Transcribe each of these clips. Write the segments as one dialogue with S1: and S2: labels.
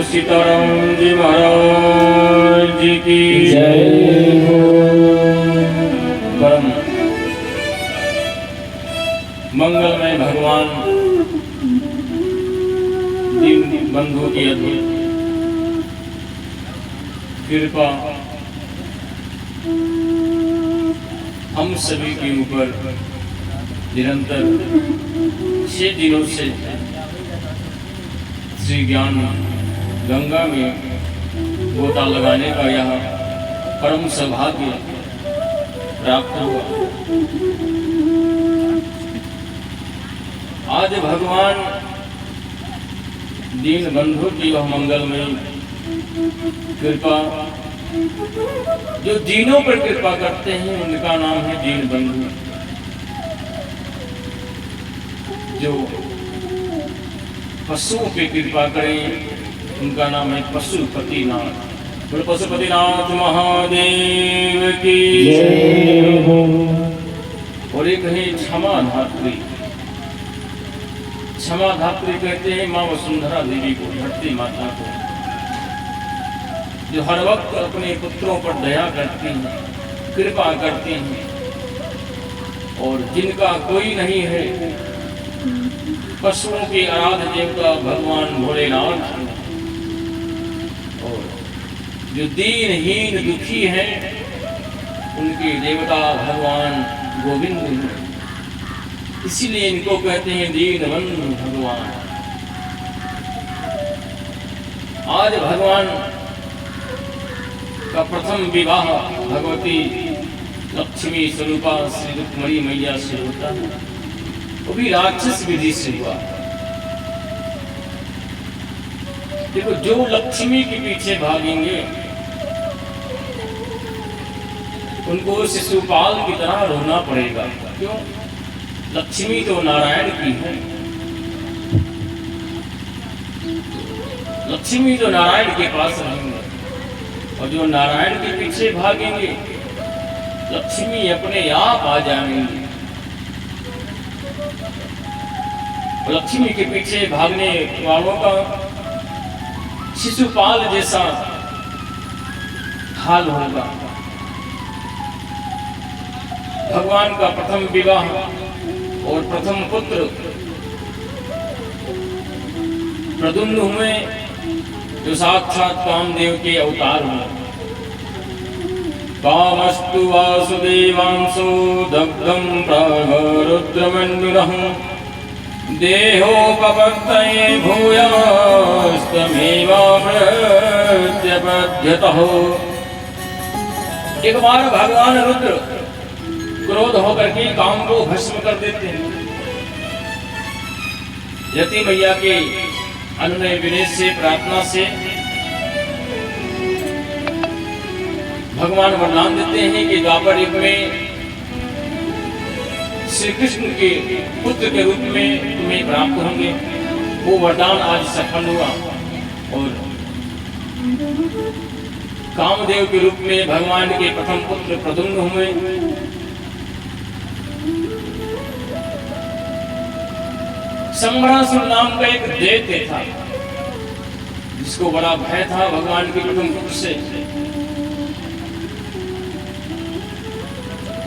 S1: सीताराम जी महाराज जी की जय हो। परम मंगलमय भगवान दीन बंधु की अद्भुत कृपा हम सभी के ऊपर निरंतर 6 दिनों से श्री ज्ञान गंगा में गोता लगाने का यह परम सौभाग्य प्राप्त हुआ। आज भगवान दीन बंधु की वह मंगलमय कृपा, जो दीनों पर कृपा करते हैं उनका नाम है दीन बंधु। जो पशुओं पे कृपा करें उनका नाम है पशुपतिनाथ। बोलो पशुपतिनाथ महादेव की जय हो। और एक है क्षमा धात्री। क्षमा धात्री कहते हैं माँ वसुंधरा देवी को, धरती माता को, जो हर वक्त अपने पुत्रों पर दया करती हैं, कृपा करती हैं, और जिनका कोई नहीं है। पशुओं के आराध्य देवता भगवान भोलेनाथ, और जो दीनहीन दुखी हैं उनके देवता भगवान गोविंद हैं। इसीलिए इनको कहते हैं दीनबंधु भगवान। आज भगवान का प्रथम विवाह भगवती लक्ष्मी स्वरूपा श्री रुक्मणी मैया से होता है, वो भी राक्षस विधि से हुआ। देखो, जो लक्ष्मी के पीछे भागेंगे उनको शिशुपाल की तरह रोना पड़ेगा। क्यों? लक्ष्मी तो नारायण की है। लक्ष्मी तो नारायण के पास रहेंगे। और जो नारायण के पीछे भागेंगे लक्ष्मी अपने आप आ जाएंगी। लक्ष्मी के पीछे भागने वालों का शिशुपाल जैसा हाल होगा। भगवान का प्रथम विवाह और प्रथम पुत्र प्रद्युम्न हुए, जो साक्षात कामदेव के अवतार हुए। कामस्तु वासुदेवांशो दग्धं प्रागरुद्रमण्डुनः देहोपवर्तये भूयास्तमेवाप्रत्यपद्यतः। एक बार भगवान रुद्र क्रोध होकर के काम को भस्म कर देते हैं। यति मैया के अनुनय विनय से, प्रार्थना से भगवान वरदान देते हैं कि द्वापर युग में श्री कृष्ण के पुत्र के रूप में तुम्हें प्राप्त होंगे। वो वरदान आज सफल हुआ और कामदेव के रूप में भगवान के प्रथम पुत्र प्रद्युम्न हुए। संबरासुर नाम का एक दैत्य था जिसको बड़ा भय था भगवान के प्रथम पुत्र से।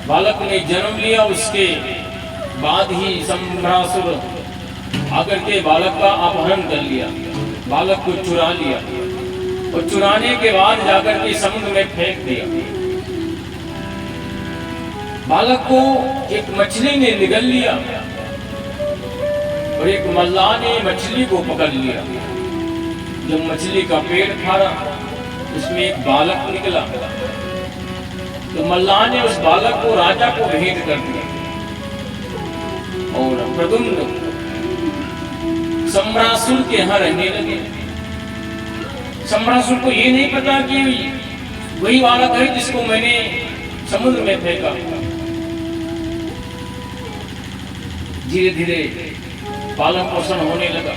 S1: बालक ने जन्म लिया, उसके बाद ही संबरासुर आकर के बालक का अपहरण कर लिया, बालक को चुरा लिया और चुराने के बाद जाकर के समुद्र में फेंक दिया। बालक को एक मछली ने निगल लिया और एक मल्लाह ने मछली को पकड़ लिया। जब मछली का पेट फाड़ा उसमें एक बालक निकला तो मल्लाह ने उस बालक को राजा को भेंट कर दिया। और प्रद्युम्न संबरासुर के यहाँ रहने लगे। संबरासुर को ये नहीं पता कि वही बालक है जिसको मैंने समुद्र में फेंका। धीरे धीरे पालन पोषण होने लगा।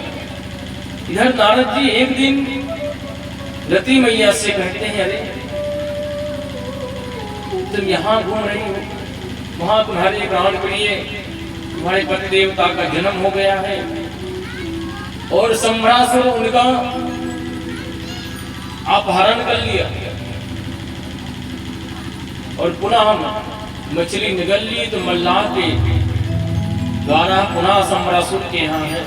S1: इधर नारद जी एक दिन रति मैया से कहते हैं, अरे तुम यहाँ घूम रही हो, वहां तुम्हारे प्राण प्रिय तुम्हारे पति देवता का जन्म हो गया है और संबरासुर उनका अपहरण कर लिया और पुनः मछली निगल ली तो मल्लाह के द्वारा पुनः संबरासुर के यहाँ है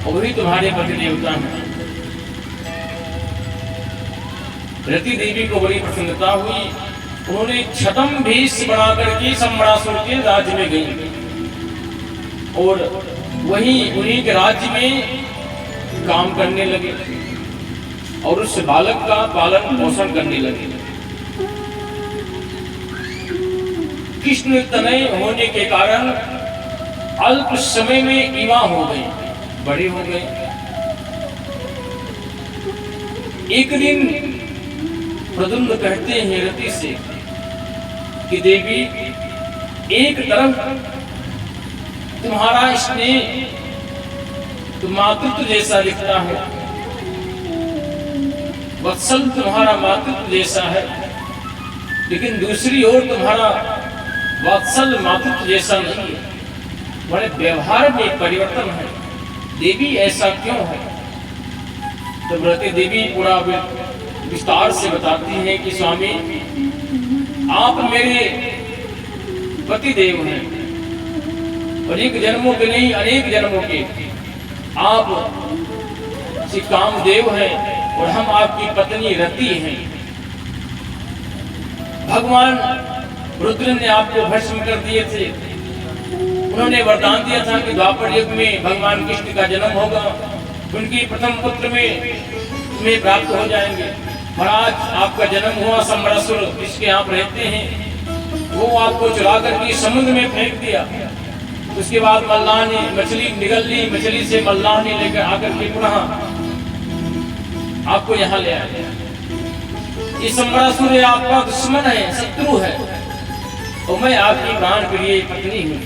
S1: और वही तुम्हारे पति देवता हैं। रति देवी को बड़ी प्रसन्नता हुई। उन्होंने छदम भेष बनाकर के संबरासुर के राज्य में गई और उन्हीं के राज्य में काम करने लगे और उस बालक का पालन पोषण करने लगे। कृष्ण तनय होने के कारण अल्प समय में युवा हो गए, बड़े हो गए। एक दिन प्रद्युम्न कहते हैं रति से कि देवी, एक तरफ तुम्हारा स्नेह तो मातृत्व जैसा दिखता है, वत्सल तुम्हारा मातृत्व जैसा है, लेकिन दूसरी ओर तुम्हारा वत्सल मातृत्व जैसा नहीं है, बड़े व्यवहार में परिवर्तन है। देवी ऐसा क्यों है? तो रति देवी पूरा विस्तार से बताती हैं कि स्वामी, आप मेरे पति देव हैं और एक जन्मों के नहीं अनेक जन्मों के आप श्री कामदेव हैं और हम आपकी पत्नी रति हैं। भगवान रुद्र ने आपको भस्म कर दिए थे। उन्होंने वरदान दिया था कि द्वापर युग में भगवान कृष्ण का जन्म होगा, उनकी प्रथम पुत्र में प्राप्त हो जाएंगे। महाराज, आपका जन्म हुआ, संबरासुर जिसके आप रहते हैं वो आपको चुरा करके समुद्र में फेंक दिया। उसके बाद मल्लाह ने मछली निगल ली, मछली से मल्लाह ने लेकर आकर के पुनः आपको यहाँ ले आया। ये संबरासुर आपका दुश्मन है, शत्रु है और मैं आपकी प्राण प्रिय पत्नी हूँ।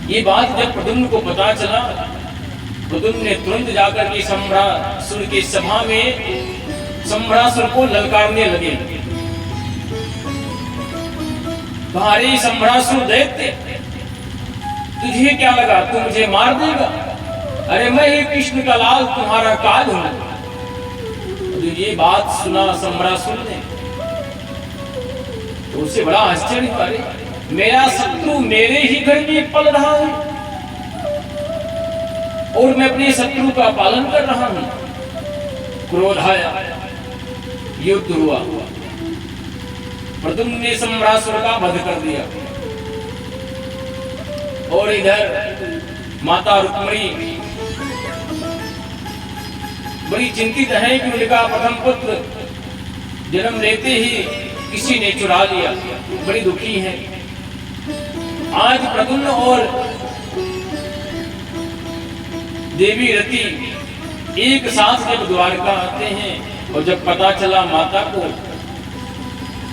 S1: ये बात जब प्रद्युम्न को पता चला, प्रद्युम्न ने तुरंत जाकर के सम्भ्रासुर की सभा में सम्भ्रासुर को ललकारने लगे। अरे सम्भ्रासुर दैत्य, तुझे क्या लगा तू मुझे मार देगा? अरे मैं ही कृष्ण का लाल तुम्हारा काल हूं। तो ये बात सुना सम्भ्रासुर ने तो उसे बड़ा आश्चर्य हुआ। अरे मेरा शत्रु मेरे ही घर में पल रहा है और मैं अपने शत्रु का पालन कर रहा हूं। क्रोध आया, युद्ध हुआ, प्रद्युम्न ने सम्भ्रासुर का वध कर दिया। और इधर माता रुक्मिणी बड़ी चिंतित है कि उनका प्रथम पुत्र जन्म लेते ही किसी ने चुरा लिया, बड़ी दुखी है। आज प्रद्युम्न और देवी रति एक साथ जब द्वारका आते हैं और जब पता चला माता को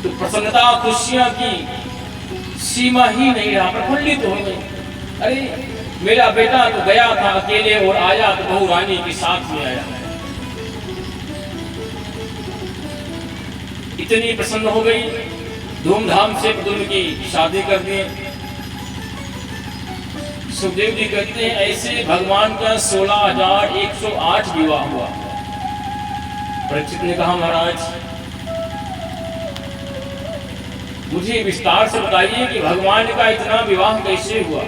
S1: तो प्रसन्नता खुशियां की सीमा ही नहीं रहा, प्रफुल्लित हो गई। अरे मेरा बेटा तो गया था अकेले और आया तो बहू रानी के साथ में आया। इतनी प्रसन्न हो गई, धूमधाम से प्रद्युम्न की शादी कर दी। सुखदेव जी कहते हैं ऐसे भगवान का 16,108 विवाह हुआ। परीक्षित ने कहा महाराज मुझे विस्तार से बताइए कि भगवान का इतना विवाह कैसे हुआ?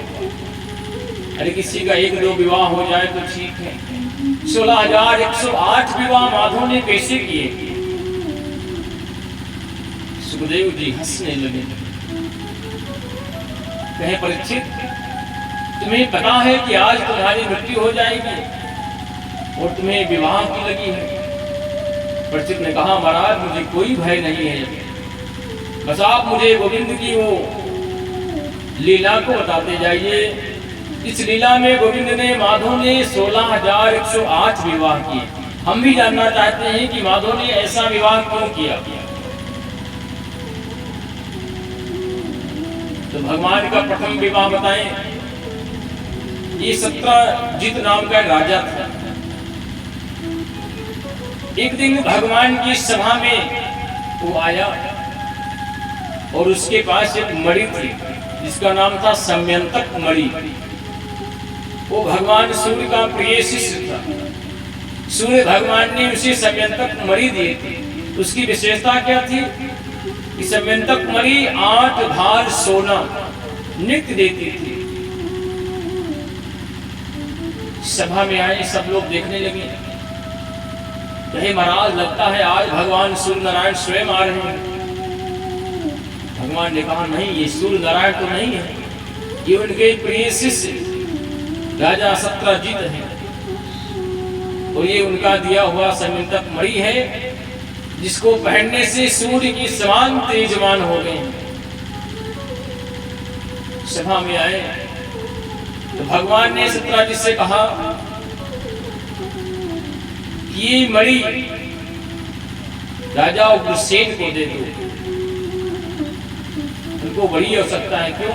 S1: अरे किसी का 1-2 विवाह हो जाए तो ठीक है, 16,108 विवाह माधव ने कैसे किए? सुखदेव जी हंसने लगे, कहे परीक्षित तुम्हें पता है कि आज तुम्हारी मृत्यु हो जाएगी और तुम्हें विवाह की लगी है? परीक्षित ने कहा महाराज मुझे कोई भय नहीं है, बस आप मुझे गोविंद की वो लीला को बताते जाइए। इस लीला में गोविंद ने माधव ने 16,108 विवाह किए। हम भी जानना चाहते हैं कि माधव ने ऐसा विवाह क्यों किया। तो भगवान का प्रथम विवाह बताएं। ये सत्यजित नाम का राजा था। एक दिन भगवान की सभा में वो आया और उसके पास एक मणि थी जिसका नाम था सम्यंतक मणि। वो भगवान सूर्य का प्रिय शिष्य था। सूर्य भगवान ने उसे सम्यंतक मणि दी थी। उसकी विशेषता क्या थी कि सम्यंतक मणि 8 भार सोना नित्य देती थी। सभा में आए सब लोग देखने लगे, कहे महाराज लगता है आज भगवान सूर्य नारायण स्वयं आ रहे हैं। भगवान ने कहा नहीं, ये सूर्य नारायण तो नहीं है, ये उनके प्रिय शिष्य राजा सत्यजित है और ये उनका दिया हुआ सम्यंतक मणि है जिसको पहनने से सूर्य की समान तेजवान हो गए। सभा में आए तो भगवान ने सत्यजित से कहा ये मणि राजा उग्रसेन को दे दो, उनको बड़ी आवश्यकता है। क्यों?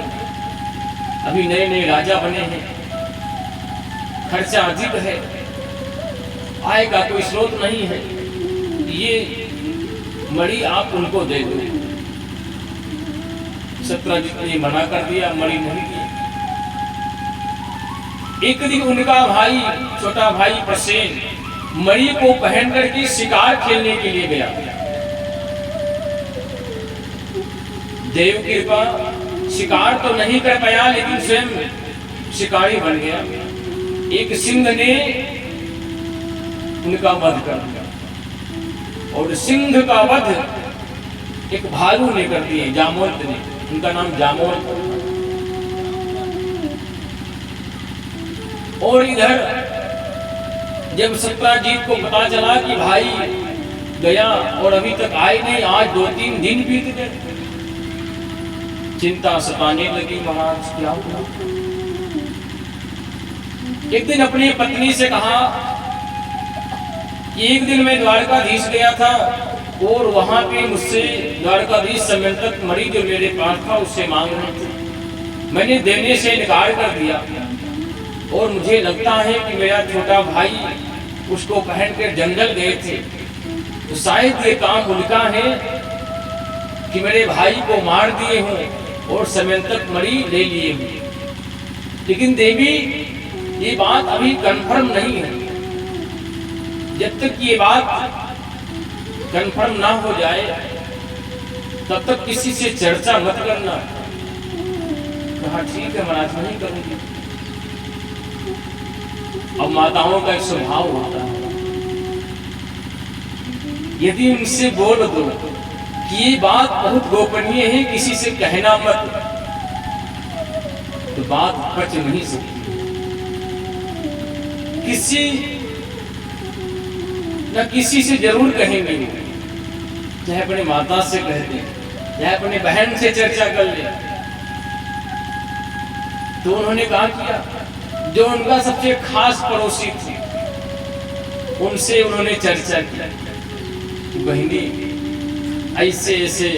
S1: अभी नए नए राजा बने हैं, खर्चा अधिक है, आय का कोई स्रोत नहीं है, ये मणि आप उनको दे दो। सत्यजित ने मना कर दिया, मणि नहीं दी। एक दिन उनका भाई छोटा भाई प्रसेन मणि को पहन करके शिकार खेलने के लिए गया। देव कृपा शिकार तो नहीं कर पाया लेकिन स्वयं शिकारी बन गया। एक सिंह ने उनका वध कर दिया और सिंह का वध एक भालू ने कर दिया, जामवंत ने। उनका नाम जामवंत। और इधर जब सत्यजित को पता चला कि भाई गया और अभी तक आए नहीं, आज 2-3 दिन बीत गए, चिंता सताने लगी। महाराज क्या हुआ? एक दिन अपनी पत्नी से कहा कि एक दिन मैं द्वारकाधीश गया था और वहां पे मुझसे द्वारकाधीश सम्यंतक मणि जो मेरे पास था उससे मांग रहे थे, मैंने देने से इनकार कर दिया। और मुझे लगता है कि मेरा छोटा भाई उसको पहनकर जंगल गए थे, तो शायद ये काम उनका है कि मेरे भाई को मार दिए हों और समयंतक मणि ले लिए हों। लेकिन देवी ये बात अभी कंफर्म नहीं है। जब तक ये बात कंफर्म ना हो जाए तब तक किसी से चर्चा मत करना। कहा ठीक है महाराज, नहीं करूंगी। अब माताओं का एक स्वभाव होता है, यदि उनसे बोल दो कि ये बात बहुत गोपनीय है, किसी से कहना मत, तो बात पच नहीं सकती। किसी न किसी से जरूर कहेंगे, चाहे अपने माता से कह दें, चाहे अपने बहन से चर्चा कर ले। तो उन्होंने कहा किया, जो उनका सबसे खास पड़ोसी थे उनसे उन्होंने चर्चा की कि बहिनी ऐसे ऐसे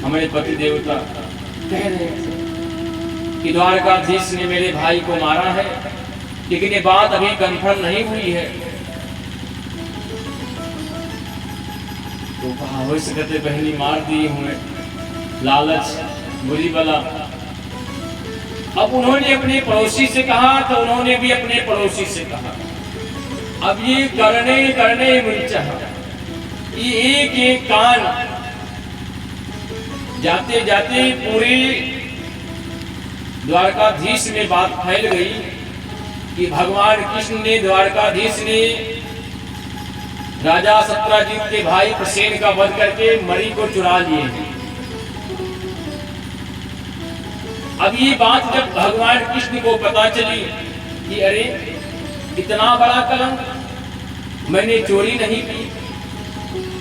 S1: हमारे पति देवता कह रहे थे कि द्वारकाधीश ने मेरे भाई को मारा है, लेकिन ये बात अभी कंफर्म नहीं हुई है। तो कहा हो सकते बहनी मार दिए हुए, लालच बुरी बला। अब उन्होंने अपने पड़ोसी से कहा तो उन्होंने भी अपने पड़ोसी से कहा। अब ये करने करने मुंचा, ये एक एक कान जाते जाते पूरे द्वारकाधीश में बात फैल गई कि भगवान कृष्ण ने, द्वारकाधीश ने राजा सत्राजित के भाई प्रसेन का वध करके मणि को चुरा लिए हैं। अब ये बात जब भगवान कृष्ण को पता चली कि अरे इतना बड़ा कलंक, मैंने चोरी नहीं की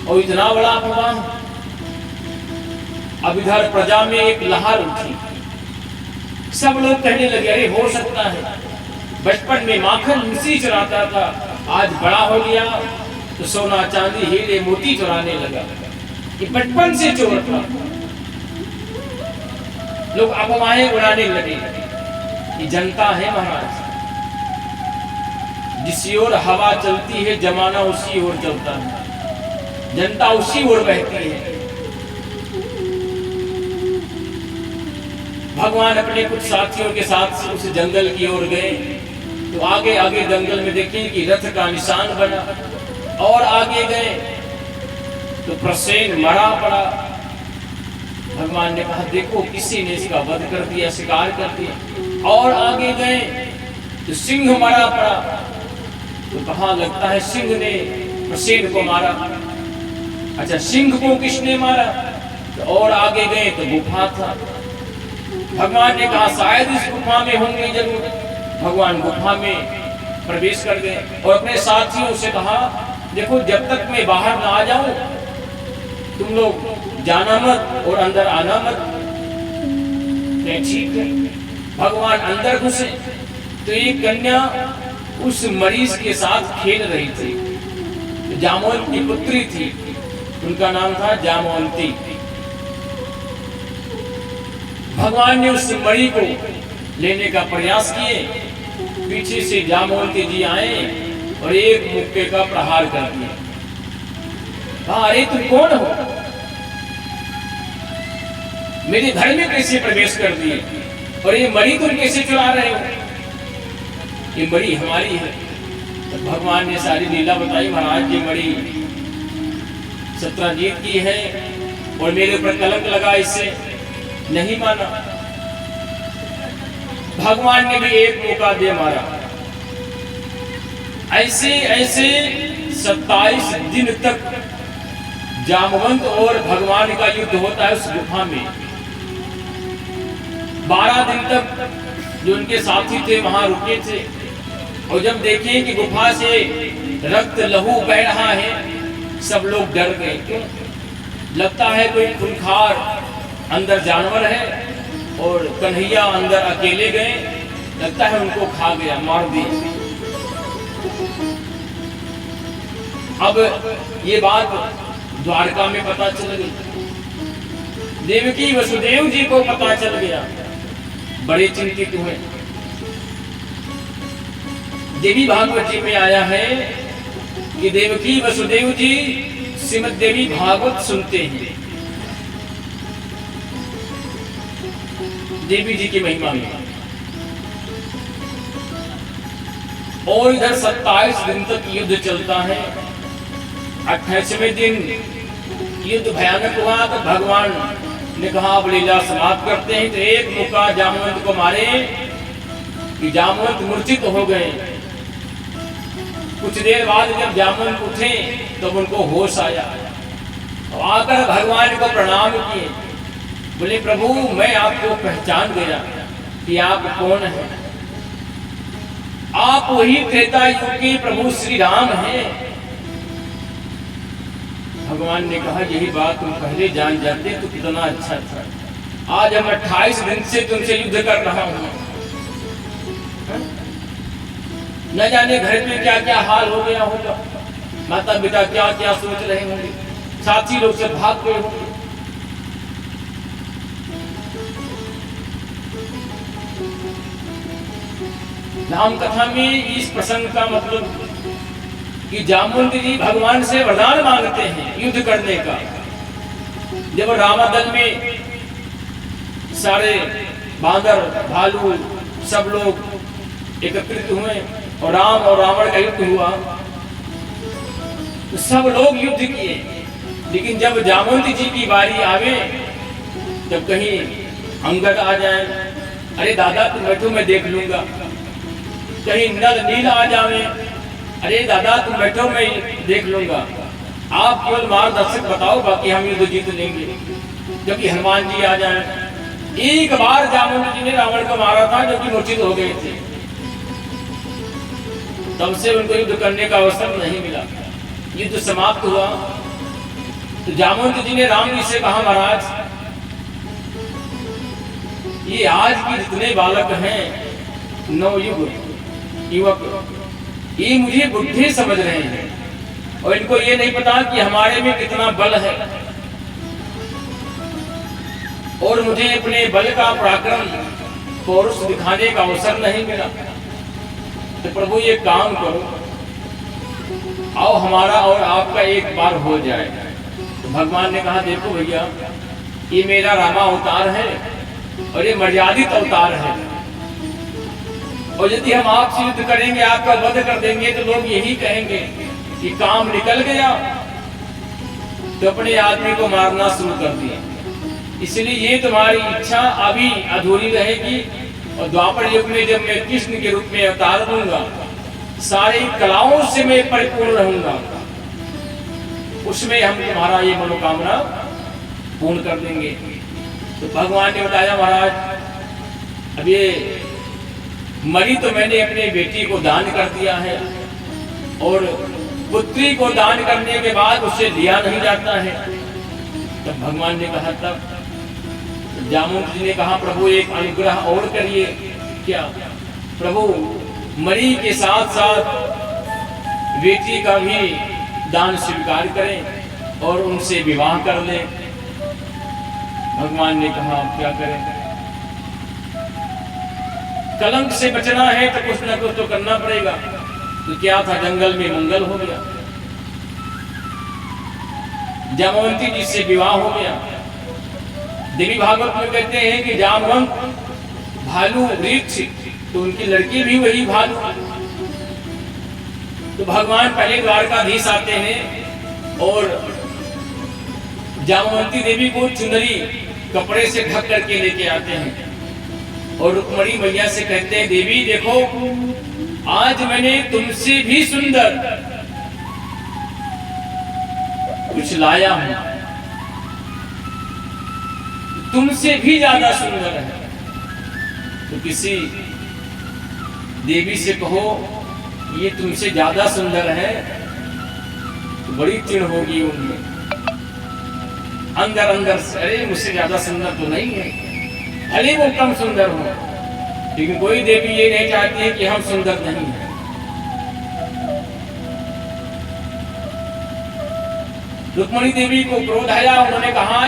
S1: और इतना बड़ा अपमान। अब इधर प्रजा में एक लहर उठी, सब लोग कहने लगे अरे हो सकता है बचपन में माखन मिश्री चुराता था, आज बड़ा हो गया तो सोना चांदी हीरे मोती चुराने लगा, कि बचपन से चोर था। लोग अफवाहें उड़ाने लगे कि जनता है महाराज, जिस ओर हवा चलती है जमाना उसी ओर चलता है, जनता उसी ओर बहती है। भगवान अपने कुछ साथियों के साथ उस जंगल की ओर गए, तो आगे आगे जंगल में देखें कि रथ का निशान बना, और आगे गए तो प्रसेन मरा पड़ा। भगवान ने कहा देखो किसी ने इसका वध कर दिया, शिकार कर दिया। और आगे गए तो सिंह मरा पड़ा, तो कहा लगता है सिंह ने प्रसेन को मारा। अच्छा सिंह को किसने मारा? तो और आगे गए तो गुफा था। भगवान ने कहा शायद इस गुफा में होंगे जरूर। भगवान गुफा में प्रवेश कर गए और अपने साथियों से कहा देखो जब तक मैं बाहर ना आ जाऊं तुम लोग जाना मत और अंदर आना मत। ठीक है। भगवान अंदर घुसे तो एक कन्या उस मरीज के साथ खेल रही थी। जामवंत की पुत्री थी, उनका नाम था जामवंती। भगवान ने उस मरी को लेने का प्रयास किए, पीछे से जामवंती जी आए और एक मुक्के का प्रहार कर दिया। अरे तुम कौन हो? मेरे घर में कैसे प्रवेश कर दिए और ये मरी तुम कैसे चुरा रहे हो? ये मरी हमारी है। तो भगवान ने सारी लीला बताई। महाराज ये मरी सत्राजीत की है और मेरे ऊपर कलंक लगा, इससे नहीं माना। भगवान ने भी एक मौका दे मारा। ऐसे ऐसे 27 दिन तक जामवंत और भगवान का युद्ध होता है उस गुफा में। 12 दिन तक जो उनके साथी थे वहां रुके थे और जब देखे कि गुफा से रक्त लहू बह रहा है सब लोग डर गए। क्यों? लगता है कोई खूंखार अंदर जानवर है और कन्हैया अंदर अकेले गए, लगता है उनको खा गया, मार दिया। अब ये बात द्वारका में पता चल गई, देवकी वसुदेव जी को पता चल गया, बड़े चिंतित हुए। देवी भागवत जी में आया है कि देवकी वसुदेव जी श्रीमद देवी भागवत सुनते हैं देवी जी की महिमा में। और इधर 27 दिन तक युद्ध चलता है। 28वें दिन युद्ध भयानक हुआ तो भगवान ने कहा अब लीला समाप्त करते हैं। तो एक मुक्का जामवंत को मारे कि जामवंत मूर्छित हो गए। कुछ देर बाद जब जामवंत उठे तब उनको होश आया, आकर भगवान को प्रणाम किए। बोले प्रभु मैं आपको पहचान गया कि आप कौन हैं। आप वही त्रेता युग के प्रभु श्री राम हैं। भगवान ने कहा यही बात तुम पहले जान जाते तो कितना अच्छा था। आज हम 28 दिन से तुमसे युद्ध कर रहा हूं। न जाने घर में क्या क्या हाल हो गया होगा, माता पिता क्या क्या सोच रहे होंगे, साथी लोग से भाग गए होंगे। राम कथा में इस प्रसंग का मतलब कि जामवंत जी भगवान से वरदान मांगते हैं युद्ध करने का। जब रामादल में सारे बांदर भालू सब लोग एकत्रित हुए और राम और रावण का युद्ध हुआ तो सब लोग युद्ध किए। लेकिन जब जामवंत जी की बारी आवे जब कहीं अंगद आ जाए, अरे दादा तुम बैठो मैं देख लूंगा। कहीं नल नील आ जावे, अरे दादा तुम बैठो मैं देख लूंगा। आप केवल मार्गदर्शक बताओ बाकी हम युद्ध जीत लेंगे। जबकि हनुमान जी आ जाए। एक बार जामवंत जी ने रावण को मारा था जो कि मूर्छित हो गए थे। तब से उनको युद्ध करने का अवसर नहीं मिला। युद्ध समाप्त हुआ तो जामवंत जी ने राम जी से कहा महाराज ये आज के जितने बालक हैं नवयुग युवक ये मुझे बुद्धि समझ रहे हैं और इनको ये नहीं पता कि हमारे में कितना बल है और मुझे अपने बल का पराक्रम पौरुष दिखाने का अवसर नहीं मिला। तो प्रभु ये काम करो, आओ हमारा और आपका एक बार हो जाए। तो भगवान ने कहा देखो भैया ये मेरा रामा अवतार है और ये मर्यादित अवतार है और यदि हम आपसे युद्ध करेंगे आपका वध कर देंगे तो लोग यही कहेंगे कि काम निकल गया तो अपने आदमी को मारना शुरू कर दिया। इसलिए ये तुम्हारी इच्छा अभी अधूरी रहेगी और द्वापर युग में जब मैं कृष्ण के रूप में अवतार दूंगा सारी कलाओं से मैं परिपूर्ण रहूंगा, उसमें हम तुम्हारा ये मनोकामना पूर्ण कर देंगे। तो भगवान ने बताया महाराज अब ये मरी तो मैंने अपने बेटी को दान कर दिया है और पुत्री को दान करने के बाद उसे लिया नहीं जाता है। तब भगवान ने कहा तब जामवंत जी ने कहा प्रभु एक अनुग्रह और करिए। क्या? प्रभु मरी के साथ साथ बेटी का भी दान स्वीकार करें और उनसे विवाह कर लें। भगवान ने कहा क्या करें, कलंक से बचना है तो कुछ ना कुछ तो करना पड़ेगा। तो क्या था, जंगल में मंगल हो गया, जामवंती जी से विवाह हो गया। देवी भागवत में कहते हैं कि जामवंत भालू वृक्ष तो उनकी लड़की भी वही भालू। तो भगवान पहले द्वारकाधीश आते हैं और जामवंती देवी को चुनरी कपड़े से ढक करके लेके आते हैं और रुक्मणी मैया से कहते हैं देवी देखो आज मैंने तुमसे भी सुंदर कुछ लाया हूं, तुमसे भी ज्यादा सुंदर है। तो किसी देवी से कहो ये तुमसे ज्यादा सुंदर है तो बड़ी चिढ़ होगी उनमें अंदर अंदर से, अरे मुझसे ज्यादा सुंदर तो नहीं है, अरे वो कम सुंदर हो। लेकिन कोई देवी ये नहीं चाहती है कि हम सुंदर नहीं हैं। रुक्मणी देवी को क्रोध आया, उन्होंने कहा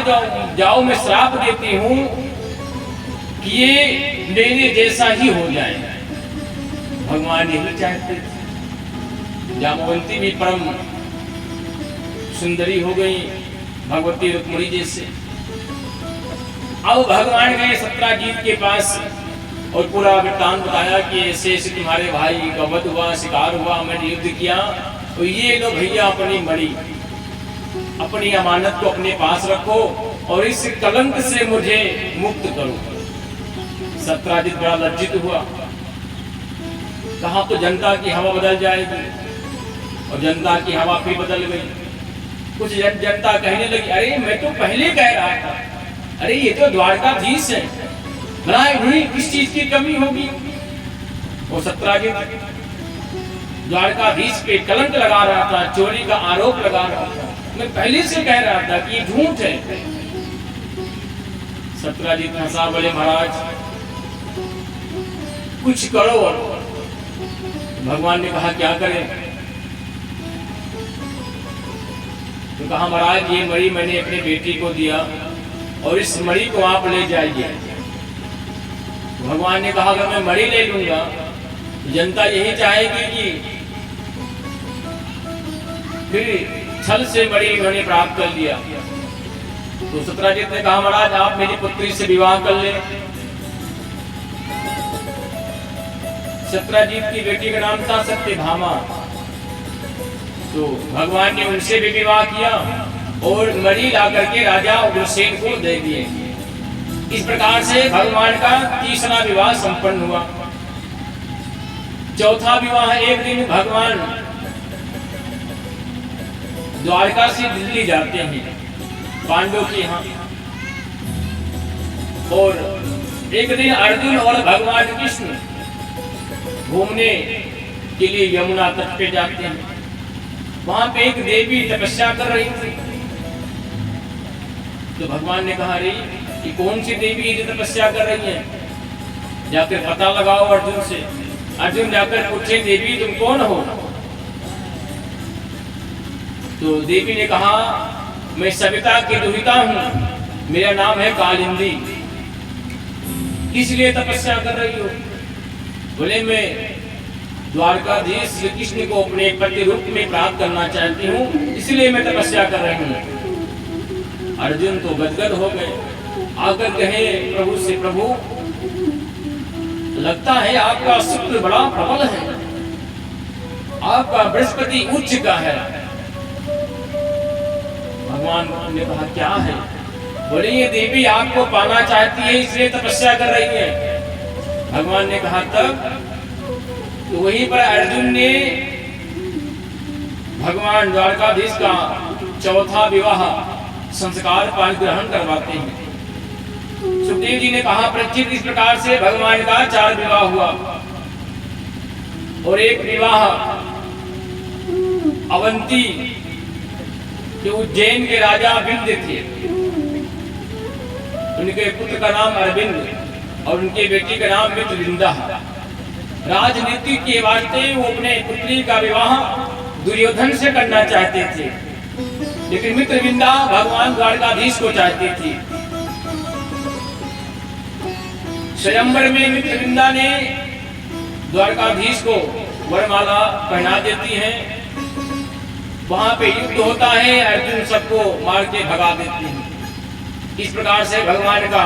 S1: जाओ मैं श्राप देती हूं कि ये मेरे जैसा ही हो जाए। भगवान यही चाहते थे। जामवंती भी परम सुंदरी हो गई भगवती रुक्मिणी जैसे। अब भगवान गए सत्राजीत के पास और पूरा वृत्तांत बताया कि ऐसे ऐसे तुम्हारे भाई का वध हुआ, शिकार हुआ, मैंने युद्ध किया, तो ये लो भैया अपनी मणि, अपनी अमानत को अपने पास रखो और इस कलंक से मुझे मुक्त करो। सत्राजित बड़ा लज्जित हुआ, कहा तो जनता की हवा बदल जाएगी, और जनता की हवा फिर बदल गई। कुछ जनता कहने लगी, अरे मैं तो पहले कह रहा था, अरे ये तो द्वारकाधीश है, बनाए हुई किस चीज की कमी होगी। वो सत्राजित द्वारकाधीश पे कलंक लगा रहा था, चोरी का आरोप लगा रहा था। मैं पहले से कह रहा था कि झूठ है। सत्राजित हंसा, बोले महाराज कुछ करो। भगवान ने कहा क्या करें? तो कहा महाराज ये मणि मैंने अपनी बेटी को दिया और इस मणि को आप ले जाइए। भगवान ने कहा अगर मैं मणि ले लूंगा जनता यही चाहेगी कि फिर छल से मणि उन्होंने प्राप्त कर लिया। तो सत्राजित ने कहा महाराज आप मेरी पुत्री से विवाह कर ले। सत्राजित की बेटी का नाम था सत्यभामा। तो भगवान ने उनसे भी विवाह किया और मणि ला करके राजा उग्रसेन को दे दिए। इस प्रकार से भगवान का तीसरा विवाह संपन्न हुआ। चौथा विवाह एक दिन भगवान द्वारका से दिल्ली जाते हैं पांडवों के यहाँ, और एक दिन अर्जुन और भगवान कृष्ण घूमने के लिए यमुना तट पे जाते हैं। वहां पे एक देवी तपस्या कर रही थी। तो भगवान ने कहा रे कि कौन सी देवी जो तपस्या कर रही है, जाकर पता लगाओ अर्जुन से। अर्जुन जाकर पूछे देवी तुम कौन हो? तो देवी ने कहा मैं सविता की दुहिता हूँ, मेरा नाम है कालिंदी। किस लिए तपस्या कर रही हो? बोले मैं द्वारकाधीश श्री कृष्ण को अपने पति रूप में प्राप्त करना चाहती हूँ, इसलिए मैं तपस्या कर रही हूँ। अर्जुन तो गदगद हो गए, आकर कहे प्रभु से प्रभु लगता है आपका शुक्र बड़ा प्रबल है, आपका बृहस्पति उच्च का है। भगवान ने कहा क्या है? बोले ये देवी आपको पाना चाहती है इसलिए तपस्या कर रही है। भगवान ने कहा तब? तो वहीं पर अर्जुन ने भगवान द्वारकाधीश का चौथा विवाह संस्कार पाठ ग्रहण करवाते हैं। सुखदेव जी ने कहा परीक्षित इस प्रकार से भगवान का 4 विवाह हुआ और एक विवाह अवंती जो उज्जैन के राजा विंध्य थे, उनके पुत्र का नाम अरविंद और उनके बेटी का नाम मित्रविंदा। राजनीति के वास्ते वो अपने पुत्री का विवाह दुर्योधन से करना चाहते थे, लेकिन मित्रविंदा भगवान द्वारकाधीश को चाहती थी। स्वयंवर में मित्रविंदा ने द्वारकाधीश को वरमाला पहना देती है। वहां पे युद्ध होता है, अर्जुन सबको मार के भगा देते हैं। इस प्रकार से भगवान का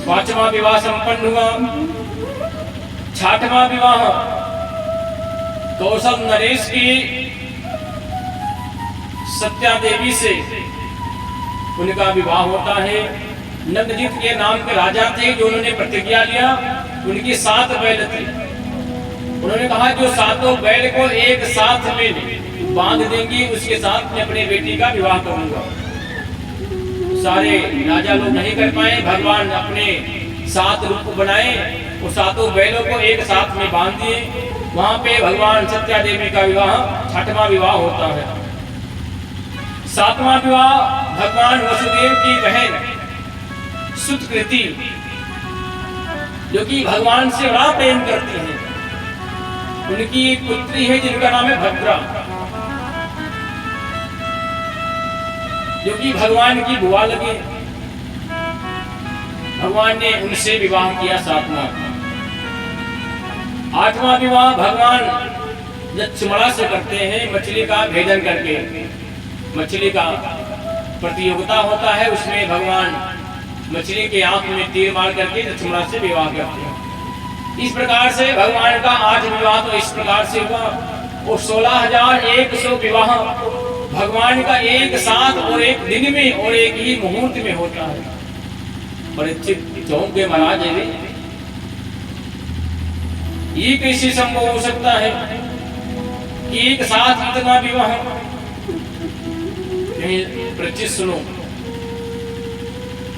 S1: 5वां विवाह संपन्न हुआ। 6वां विवाह कौशल नरेश की सत्या देवी से उनका विवाह होता है। नंदजीत के नाम के राजा थे जो उन्होंने प्रतिज्ञा लिया, उनकी 7 बैल थे। उन्होंने कहा जो 7 बैल को एक साथ में बांध देंगी उसके साथ मैं अपनी बेटी का विवाह करूंगा। सारे राजा लोग नहीं कर पाए, भगवान अपने 7 रूप बनाए, वो 7 बैलों को एक साथ में बांध दिए। वहां पे भगवान सत्या देवी का विवाह 6वां विवाह होता है। 7वां विवाह भगवान वसुदेव की बहन सुतकृति जो कि भगवान से बड़ा प्रेम करती है, उनकी एक पुत्री है जिनका नाम है भद्रा, जो कि भगवान की बुआ लगे। भगवान ने उनसे विवाह किया 7वां। 8वां विवाह भगवान लक्ष्मणा से करते हैं, मछली का भेदन करके। मछली का प्रतियोगिता होता है, उसमें भगवान मछली के आंख में तीर मार करके लक्ष्मणा से विवाह करते हैं। इस प्रकार से भगवान का 8 विवाह तो इस प्रकार से हुआ। और 16,100 विवाह भगवान का एक साथ और एक दिन में और एक ही मुहूर्त में होता है। परीक्षित चौंक के महाराज, ये कैसे संभव हो सकता है कि एक साथ इतना विवाह? परीक्षित सुनो,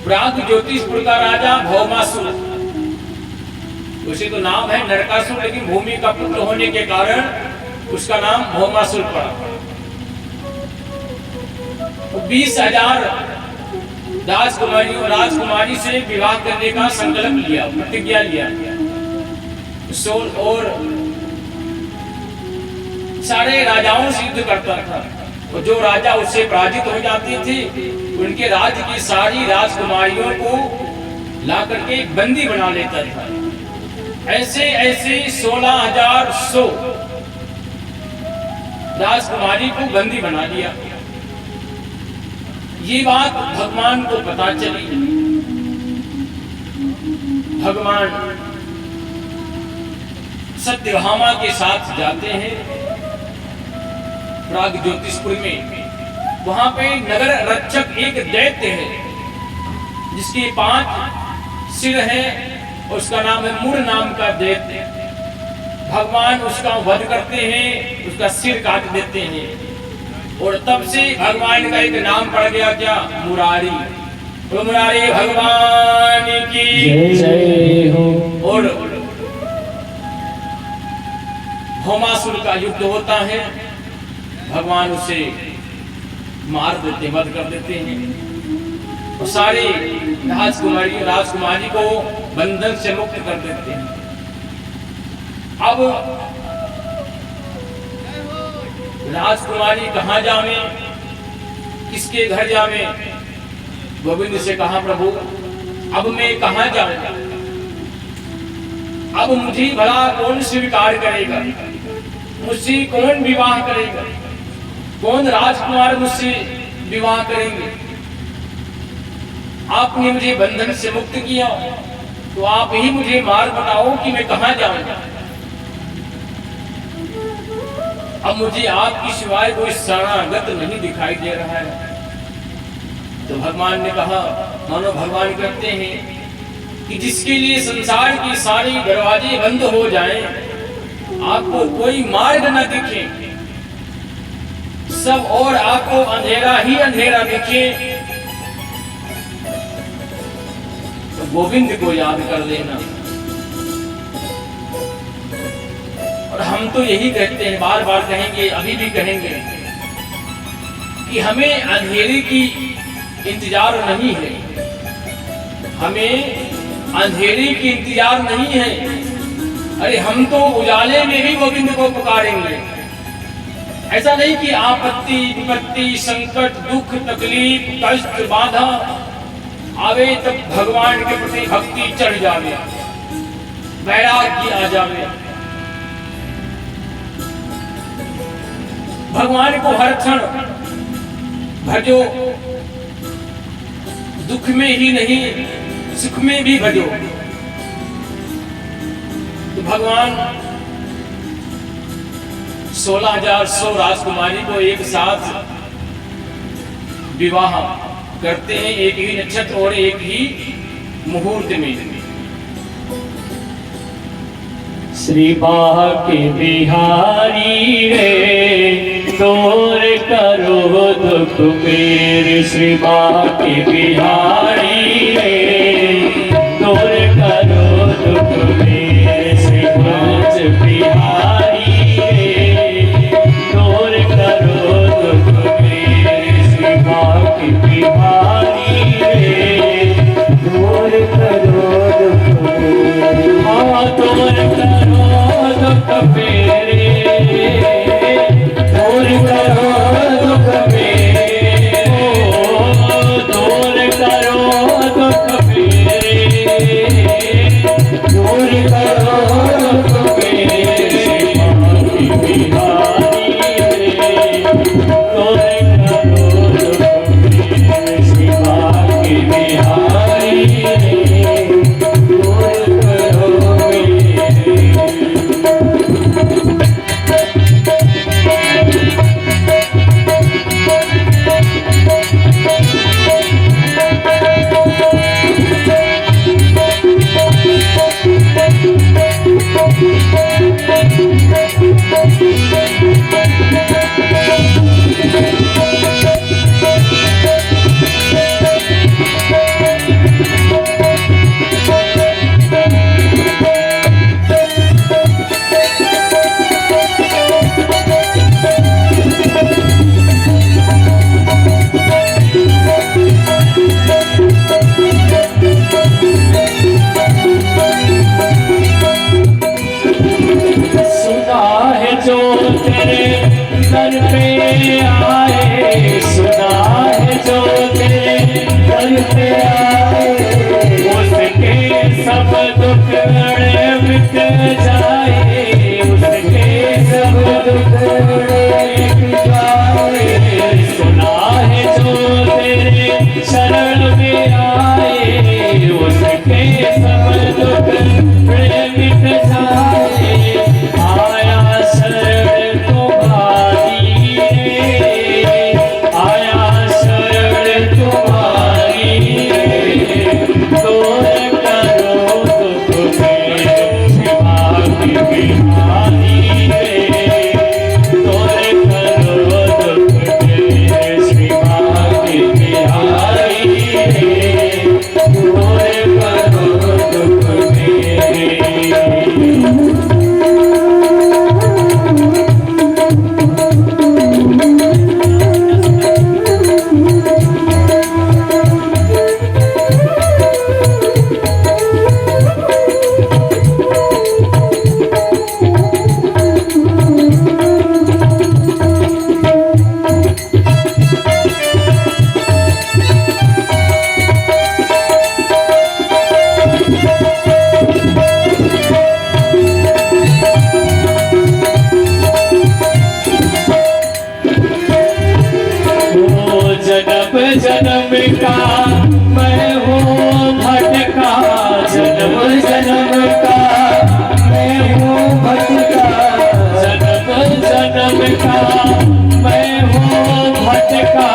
S1: प्राग ज्योतिषपुर का राजा भौमासुर, उसे तो नाम है नरकासुर, लेकिन भूमि का पुत्र होने के कारण उसका नाम भौमासुर पड़ा। 20,000 राजकुमारी और राजकुमारी से विवाह करने का संकल्प लिया, प्रतिज्ञा लिया। और सारे राजाओं से युद्ध करता था, और जो राजा उससे पराजित हो जाते थे उनके राज्य की सारी राजकुमारियों को ला करके बंदी बना लेता था। ऐसे ऐसे 16,100 राजकुमारी को बंदी बना दिया। ये बात भगवान को पता चली। भगवान सत्यभामा के साथ जाते हैं प्राग ज्योतिषपुर में। वहां पे नगर रक्षक एक दैत्य है जिसके 5 सिर हैं, उसका नाम है मूढ़ नाम का दैत्य। भगवान उसका वध करते हैं, उसका सिर काट देते हैं, और तब से भगवान का एक नाम पड़ गया, क्या? मुरारी। तो मुरारी भगवान की जय हो। और भौमासुर का युद्ध होता है, भगवान उसे मार देते, वध कर देते हैं, और सारे राजकुमारी को बंधन से मुक्त कर देते हैं। अब राजकुमारी कहाँ जावे, किसके घर जावे? गोविंद से कहा, प्रभु अब मैं कहाँ जाऊंगा? अब मुझे भला कौन स्वीकार करेगा? मुझसे कौन विवाह करेगा? कौन राजकुमार मुझसे विवाह करेंगे? आपने मुझे बंधन से मुक्त किया, तो आप ही मुझे मार्ग बताओ कि मैं कहाँ जाऊंगा। अब मुझे आपकी सिवाय कोई शरणागत नहीं दिखाई दे रहा है। तो भगवान ने कहा, मानो भगवान कहते हैं कि जिसके लिए संसार की सारी दरवाजे बंद हो जाएं, आपको कोई मार्ग न दिखे, सब और आपको अंधेरा ही अंधेरा दिखे, तो गोविंद को याद कर लेना। और हम तो यही कहते हैं, बार बार कहेंगे, अभी भी कहेंगे कि हमें अंधेरे की इंतजार नहीं है, हमें अंधेरे की इंतजार नहीं है। अरे हम तो उजाले में भी गोविंद को पुकारेंगे। ऐसा नहीं कि आपत्ति विपत्ति संकट दुख तकलीफ कष्ट बाधा आवे तब भगवान के प्रति भक्ति चढ़ जावे, वैराग्य आ जावे। भगवान को हर क्षण भजो, दुख में ही नहीं सुख में भी भजो। तो भगवान 16,100 राजकुमारी को एक साथ विवाह करते हैं, एक ही नक्षत्र और एक ही मुहूर्त में।
S2: श्री बाके बिहारी रे तोर करो दुख मेरे, श्री बाके बिहारी रे तोर करो दुख मेरे, श्री ब्रज बिहारी रे तोर करो दुख मेरे, श्री बाके बिहारी रे तोर करो दुख मेरे, हाँ तोर करो दुख मेरे, तोर करो दुख मेरे, तोर करो दुख मेरे। दर पे आए, सुना है जो तेरे दर पे आए, उसके सब दुख मिट जाए, उसके सब दुख मिट जाए। सुना है जो तेरे शरण में आए, उसके सब दुख मिट जाए। आया शरण तुम्हारी रे, आया शरण तुम्हारी रे, दूर करो दुख मेरे शिवा की बिहारी रे, दूर करो दुख मेरे शिवा की बिहारी रे, दूर करो दुख मेरे। जन्म जन्म का मैं हूँ भटका, जन्म जन्म का मैं हूँ भटका, जन्म जन्म का मैं हूँ भटका,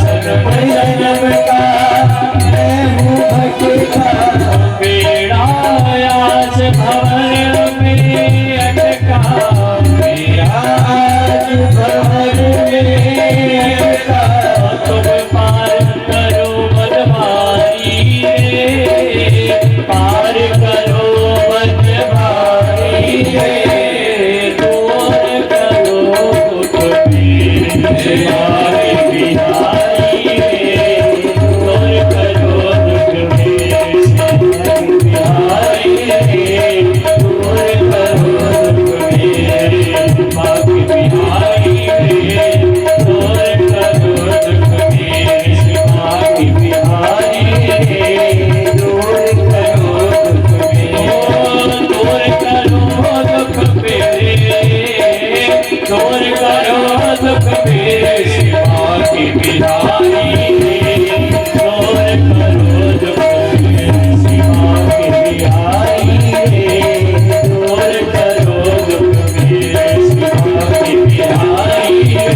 S2: जन्म जन्म का मैं हूँ भटका। बेड़ा आज भंवर में अटका, बेड़ा आज भंवर में अटका। तुम पार करो बनवारी रे, पार करो बनवारी रे, दूर करो दुख मेरे शिवाय बिहारी रे, दूर करो दुख मेरे शिवाय बिहारी रे, दूर करो दुख मेरे शिवाय बिहारी रे, दूर करो दुख मेरे शिवाय बिहारी रे, दूर करो दुख मेरे। दूर करो दुख मेरे, दूर करो दुख मेरे शिवाय बिहारी रे, दूर करो दुख मेरे शिवाय बिहारी रे, दूर करो दुख मेरे शिवाय बिहारी रे,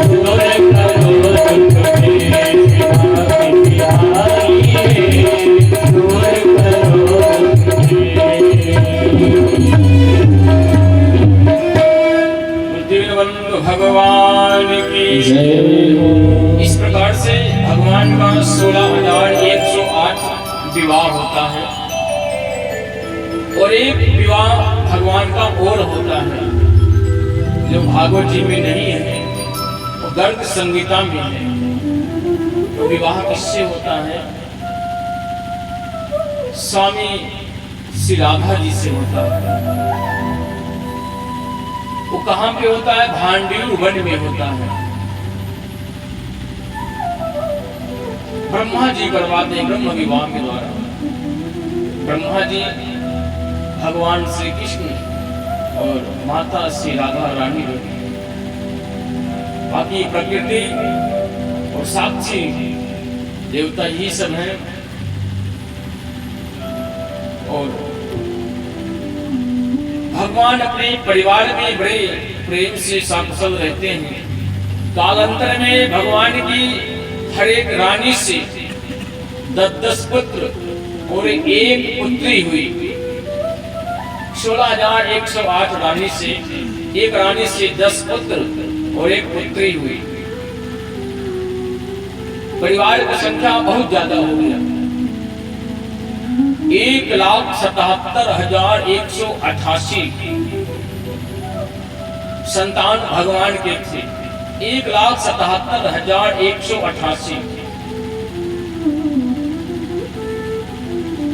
S2: दूर करो दुख मेरे शिवाय बिहारी रे, दूर करो दुख
S1: दीनबंधु भगवान की
S2: जय हो।
S1: इस प्रकार से भगवान का 16,108 विवाह होता है और एक विवाह भगवान का और होता है जो भागवत जी में नहीं है, वो गर्ग संगीता में है। तो विवाह किससे होता है? स्वामी श्री राधा जी से होता है। वो कहाँ पे होता है? भांडीर वन में होता है। ब्रह्मा जी करवाते हैं ब्रह्म विवाह के द्वारा। ब्रह्मा जी भगवान श्री कृष्ण और माता श्री राधा रानी होती है। बाकी प्रकृति और साक्षी देवता ही सब हैं। और भगवान अपने परिवार में बड़े प्रेम से साकुशल रहते हैं। कालांतर में भगवान की हर एक रानी से 10 पुत्र और एक पुत्री हुई। 16,108 रानी से एक रानी से 10 पुत्र और एक पुत्री हुई। परिवार की संख्या बहुत ज्यादा हो गया। 1,77,188 संतान भगवान के थे। 1,77,188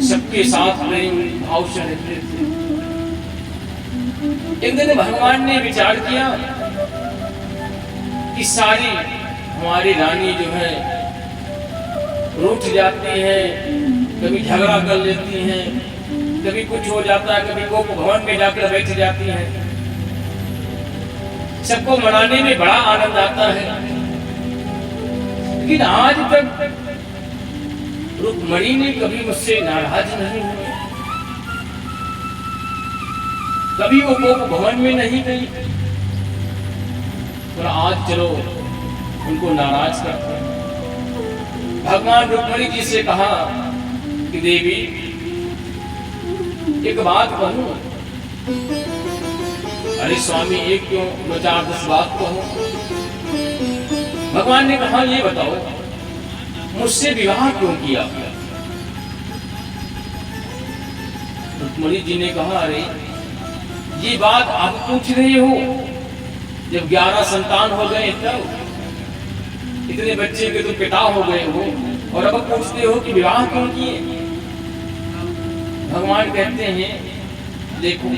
S1: सबके साथ प्रेम भाव से रहते थे। एक दिन भगवान ने विचार किया कि सारी हमारी रानी जो है रूठ जाती है, कभी झगड़ा कर लेती हैं, कभी कुछ हो जाता है, कभी गोप भवन में जाकर बैठ जाती हैं। सबको मनाने में बड़ा आनंद आता है, लेकिन आज तक रुक्मणी ने कभी मुझसे नाराज नहीं हुई, कभी वो गोप भवन में नहीं गई। और आज चलो उनको नाराज करते हैं। भगवान रुक्मणी जी से कहा कि देवी एक बात कहूं। अरे स्वामी एक क्यों, मैं 4-10 बात कहूं। भगवान ने कहा ये बताओ मुझसे विवाह क्यों किया। रुक्मणी जी ने कहा अरे ये बात आप पूछ रहे हो, जब 11 संतान हो गए तब, इतने बच्चे के तो पिता हो गए हो और अब पूछते हो कि विवाह क्यों किए। भगवान कहते हैं देखो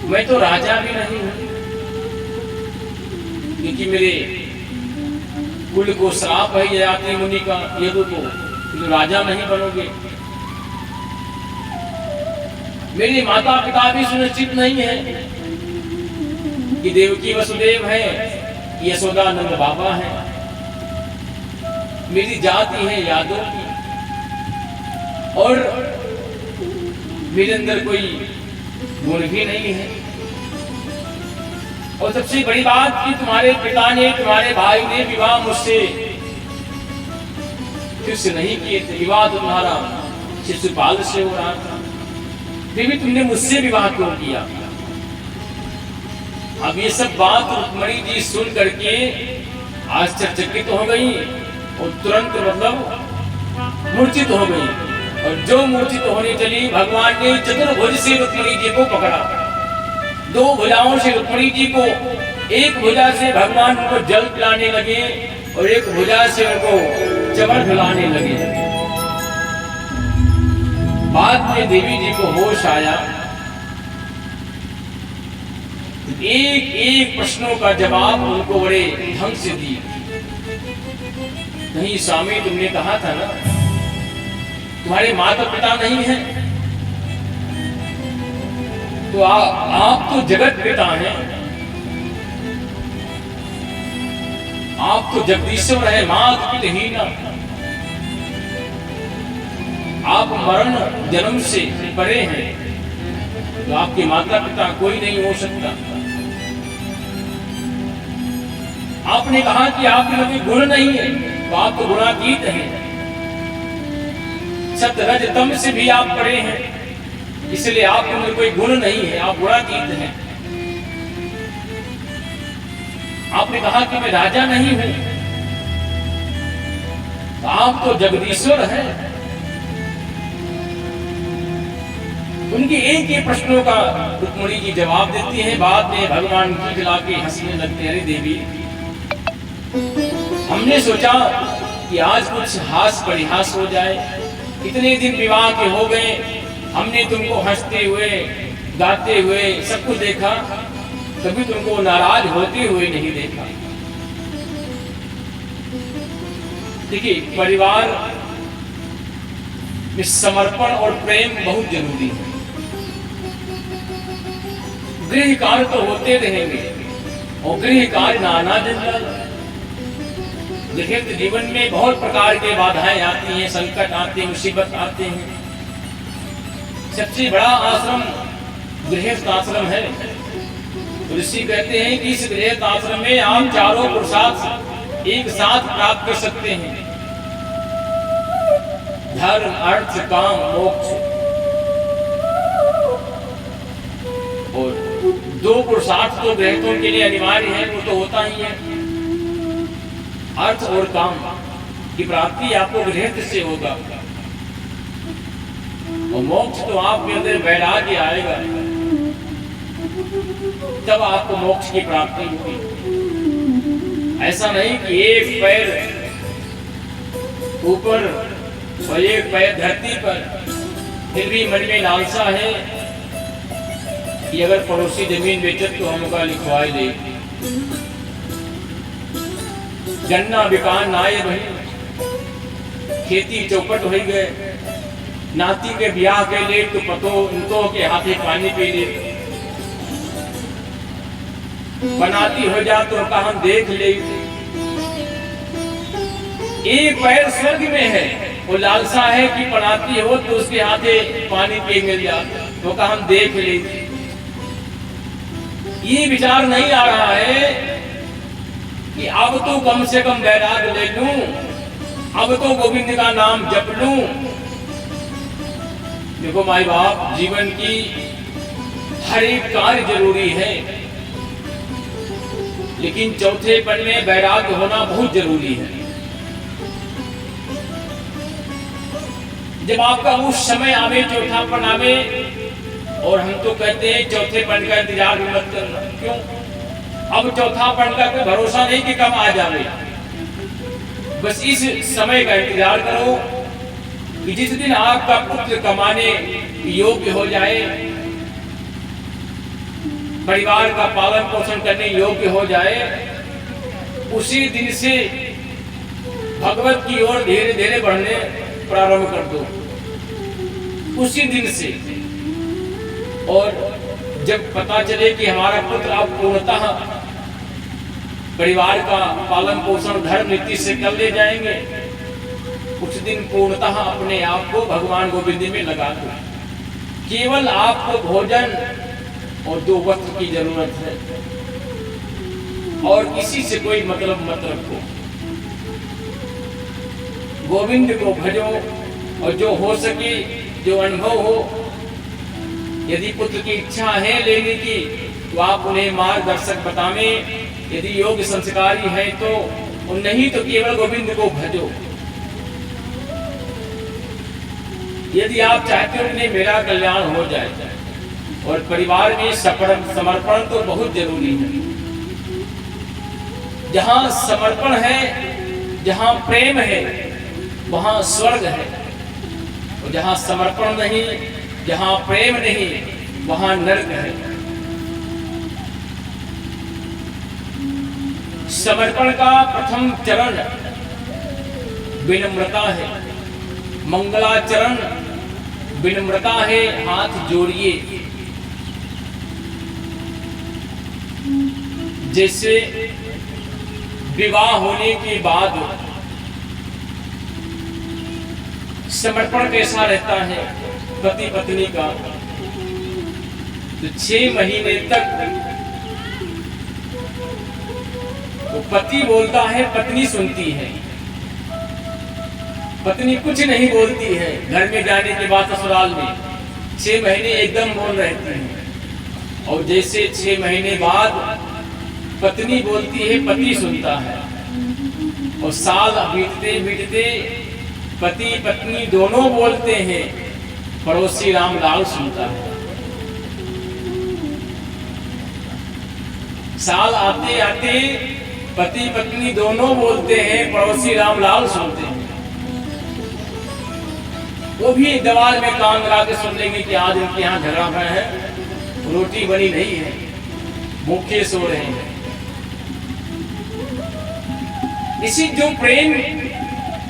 S1: मैं तो राजा भी नहीं हूं, क्योंकि मेरे कुल को श्राप है ययाति मुनि का, यदु को तो राजा नहीं बनोगे। मेरे माता पिता भी सुनिश्चित नहीं है कि देवकी वसुदेव है, यशोदानंद बाबा है। मेरी जाति है यादव की और मेरे अंदर कोई गुण भी नहीं है। और सबसे बड़ी बात कि तुम्हारे पिता ने, तुम्हारे भाई ने विवाह मुझसे फिर से नहीं किए थे। विवाह तुम्हारा शिशुपाल से हो रहा था, फिर भी तुमने मुझसे विवाह क्यों किया। अब ये सब बात रुक्मणी जी सुन करके आश्चर्यचकित हो गई और तुरंत मतलब मूर्छित हो गई। और जो मूर्छित होने चली, भगवान ने चतुर्भुज से रुक्मणी जी को पकड़ा। 2 भुजाओं से रुक्मणी जी को, एक भुजा से भगवान उनको जल पिलाने लगे और एक भुजा से उनको चमन खिलाने लगे। बाद में देवी जी को होश आया, एक एक प्रश्नों का जवाब उनको बड़े ढंग से दिए। नहीं स्वामी तुमने कहा था ना तुम्हारे माता पिता नहीं है, तो आप तो जगत पिता हैं, आप तो जगदीश्वर है, मात पितहीना। आप मरण जन्म से परे हैं, तो आपके माता पिता कोई नहीं हो सकता। आपने कहा कि आप में कोई गुण नहीं है, तो आप तो गुणातीत हैं। सत रज तम से भी आप परे हैं, इसलिए आप में कोई गुण नहीं है, आप गुणातीत हैं। आपने कहा कि मैं राजा नहीं हूं, तो आप तो जगदीश्वर हैं। उनके एक एक प्रश्नों का रुक्मणी जी जवाब देती है। बाद में भगवान की खिला के हंसने लगते हैं। अरे देवी हमने सोचा कि आज कुछ हास परिहास हो जाए, इतने दिन विवाह के हो गए, हमने तुमको हंसते हुए गाते हुए सब कुछ देखा, कभी तुमको नाराज होते हुए नहीं देखा। देखिए परिवार में समर्पण और प्रेम बहुत जरूरी है। गृह कार्य तो होते रहेंगे और गृह कार्य नाना जंजाल। गृहस्थ जीवन में बहुत प्रकार के बाधाएं आती हैं, संकट आते हैं, मुसीबत आते हैं। सबसे बड़ा आश्रम गृहस्थ आश्रम है। ऋषि कहते हैं कि इस गृहस्थ आश्रम में आप चारों पुरुषार्थ एक साथ प्राप्त कर सकते हैं, धर्म अर्थ काम मोक्ष। और 2 पुरुषार्थ तो गृहस्थों के लिए अनिवार्य है, वो तो होता ही है। अर्थ और काम की प्राप्ति आपको गृहस्थ से होगा और मोक्ष तो आपके अंदर वैराग्य आएगा, तब आपको मोक्ष की प्राप्ति होगी। ऐसा नहीं कि एक पैर ऊपर और एक पैर धरती पर, फिर भी मन में लालसा है कि अगर पड़ोसी जमीन बेचे तो हमका लिखवाई दे। गन्ना बिकान नाये बही, खेती चौपट हो गए, नाती के ब्याह के लिए तो पतो उनको के हाथे पानी पी ले, बनाती हो जा तो का हम देख ले, एक पैर स्वर्ग में है, वो लालसा है कि बनाती हो तो उसके हाथे पानी पी मिल जा तो का हम देख ले। ये विचार नहीं आ रहा है कि अब तो कम से कम बैराग ले लूं, अब तो गोविंद का नाम जप लूं। देखो माई बाप, जीवन की हर एक कार्य जरूरी है, लेकिन चौथे पन में वैराग्य होना बहुत जरूरी है। जब आपका उस समय आवे, चौथा पन आवे, और हम तो कहते हैं चौथे पन का इंतजार भी मत करना। क्यों? अब चौथा पन का कोई भरोसा नहीं कि कब आ जावे, बस इस समय का इंतजार करो कि जिस दिन आपका पुत्र कमाने योग्य हो जाए, परिवार का पालन पोषण करने योग्य हो जाए, उसी दिन से भगवत की ओर धीरे धीरे बढ़ने प्रारंभ कर दो, उसी दिन से। और जब पता चले कि हमारा पुत्र अब पूर्णतः परिवार का पालन पोषण धर्म नीति से कर ले जाएंगे, कुछ दिन पूर्णतः अपने आप को भगवान गोविंद में लगा दो। केवल आपको भोजन और 2 वस्त्र की जरूरत है, और किसी से कोई मतलब मत रखो। गोविंद को भजो, और जो हो सके, जो अनुभव हो, यदि पुत्र की इच्छा है लेने की तो आप उन्हें मार्गदर्शक बतावें, यदि योग्य संस्कारी है तो, और नहीं तो केवल गोविंद को भजो। यदि आप चाहते हो कि मेरा कल्याण हो जाए, और परिवार में समर्पण तो बहुत जरूरी है। जहां समर्पण है, जहां प्रेम है, वहां स्वर्ग है, और जहां समर्पण नहीं, जहां प्रेम नहीं, वहां नरक है। समर्पण का प्रथम चरण विनम्रता है, मंगलाचरण विनम्रता है, हाथ जोड़िए। जैसे विवाह होने के बाद समर्पण कैसा रहता है पति पत्नी का, तो 6 महीने तक तो पति बोलता है, पत्नी सुनती है। पत्नी कुछ नहीं बोलती है, घर में जाने के बाद ससुराल में 6 महीने एकदम मौन रहती है, और जैसे 6 महीने बाद पत्नी बोलती है, पति सुनता है, और साल बीतते बीतते पति पत्नी दोनों बोलते हैं, पड़ोसी रामलाल सुनता है। साल आते आते पति पत्नी दोनों बोलते हैं, पड़ोसी रामलाल सुनते हैं। वो भी दीवार में कान लगा के सुन लेंगे कि आज इनके यहाँ झगड़ा भरा है, रोटी बनी नहीं है, भूखे सो रहे हैं। इसी जो प्रेम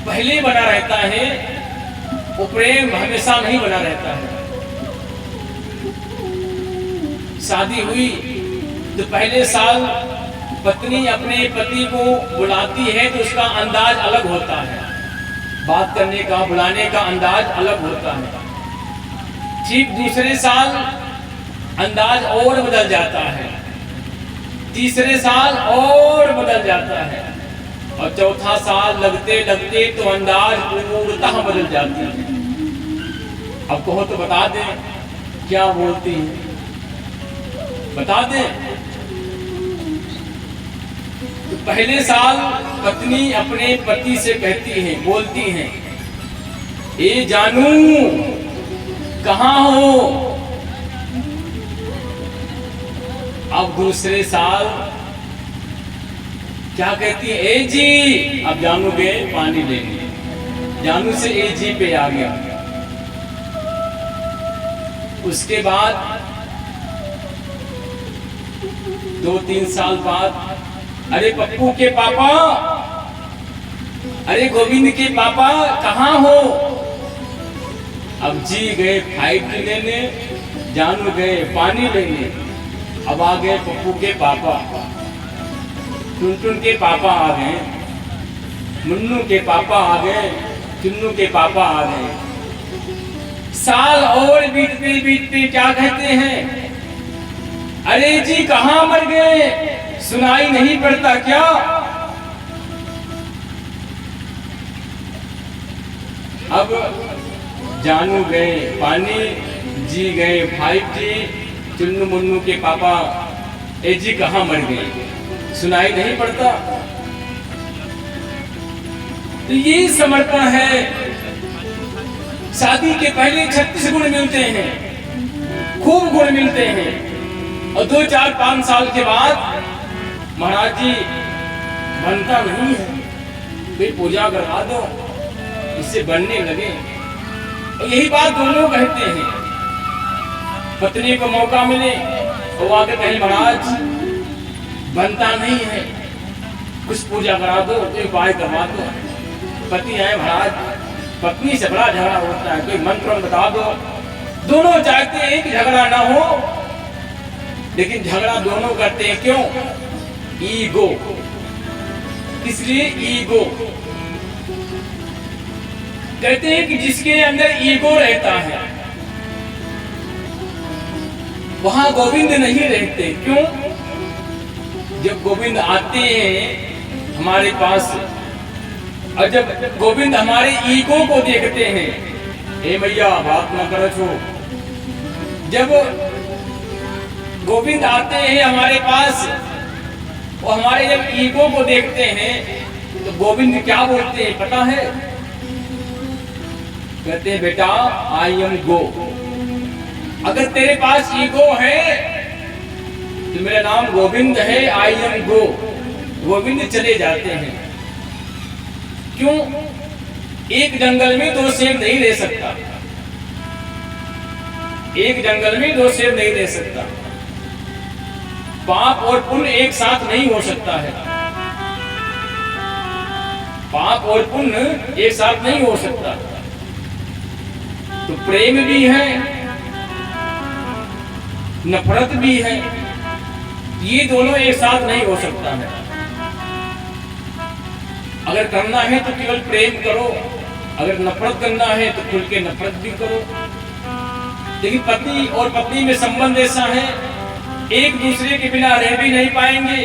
S1: पहले बना रहता है, वो प्रेम हमेशा नहीं बना रहता है। शादी हुई तो पहले साल पत्नी अपने पति को बुलाती है तो उसका अंदाज अलग होता है, बात करने का, बुलाने का अंदाज अलग होता है। ठीक दूसरे साल अंदाज और बदल जाता है, तीसरे साल और बदल जाता है, और चौथा साल लगते लगते तो अंदाज पूर्णतः बदल जाती है। अब कहो तो बता दें क्या बोलती है, बता दें। तो पहले साल पत्नी अपने पति से कहती है, बोलती है, ए जानू कहाँ हो। अब दूसरे साल क्या कहती है, ए जी। अब जानू गए पानी लेने, जानू से ए जी पे आ गया। उसके बाद 2-3 साल बाद, अरे पप्पू के पापा अरे गोविंद के पापा कहाँ हो? अब जी गए फाइट लेने, जानू गए पानी लेने, अब आ गए पप्पू के पापा, टुनटुन के पापा आ गए, मुन्नू के पापा आ गए, चुन्नू के पापा आ गए। साल और बीतते बीतते क्या कहते हैं, अरे जी कहाँ मर गए, सुनाई नहीं पड़ता क्या? अब जानू गए पानी, जी गए 5G, चुन्नू मुन्नू के पापा ए जी कहाँ मर गए, सुनाई नहीं पड़ता। तो ये समर्पण है। शादी के पहले 36 गुण मिलते हैं, खूब गुण मिलते हैं, और 2, 4, 5 साल के बाद महाराज जी बनता नहीं है, कोई पूजा करवा दो, इससे बनने लगे। और यही बात दोनों कहते हैं। पत्नी को मौका मिले तो वो आके कहे महाराज बनता नहीं है, कुछ पूजा करा दो, कोई उपाय करवा दो। पति आए महाराज पत्नी से बड़ा झगड़ा होता है, कोई मंत्र बता दो। दोनों चाहते हैं कि झगड़ा ना हो, लेकिन झगड़ा दोनों करते हैं। क्यों? ईगो। इसलिए ईगो कहते हैं कि जिसके अंदर ईगो रहता है वहां गोविंद नहीं रहते। क्यों? जब गोविंद आते हैं हमारे पास, और जब गोविंद हमारे ईगो को देखते हैं, हे भैया बात ना करो छो, जब गोविंद आते हैं हमारे पास, वो हमारे जब ईगो को देखते हैं तो गोविंद क्या बोलते हैं पता है? कहते हैं बेटा आई एम गो। अगर तेरे पास ईगो है तो मेरा नाम गोविंद है, आई एम गो। गोविंद चले जाते हैं। क्यों? एक जंगल में 2 शेर नहीं रह सकता, एक जंगल में 2 शेर नहीं रह सकता। पाप और पुण्य एक साथ नहीं हो सकता है, पाप और पुण्य एक साथ नहीं हो सकता। तो प्रेम भी है, नफरत भी है, ये दोनों एक साथ नहीं हो सकता है। अगर करना है तो केवल प्रेम करो, अगर नफरत करना है तो खुल के नफरत भी करो। लेकिन पति और पत्नी में संबंध ऐसा है, एक दूसरे के बिना रह भी नहीं पाएंगे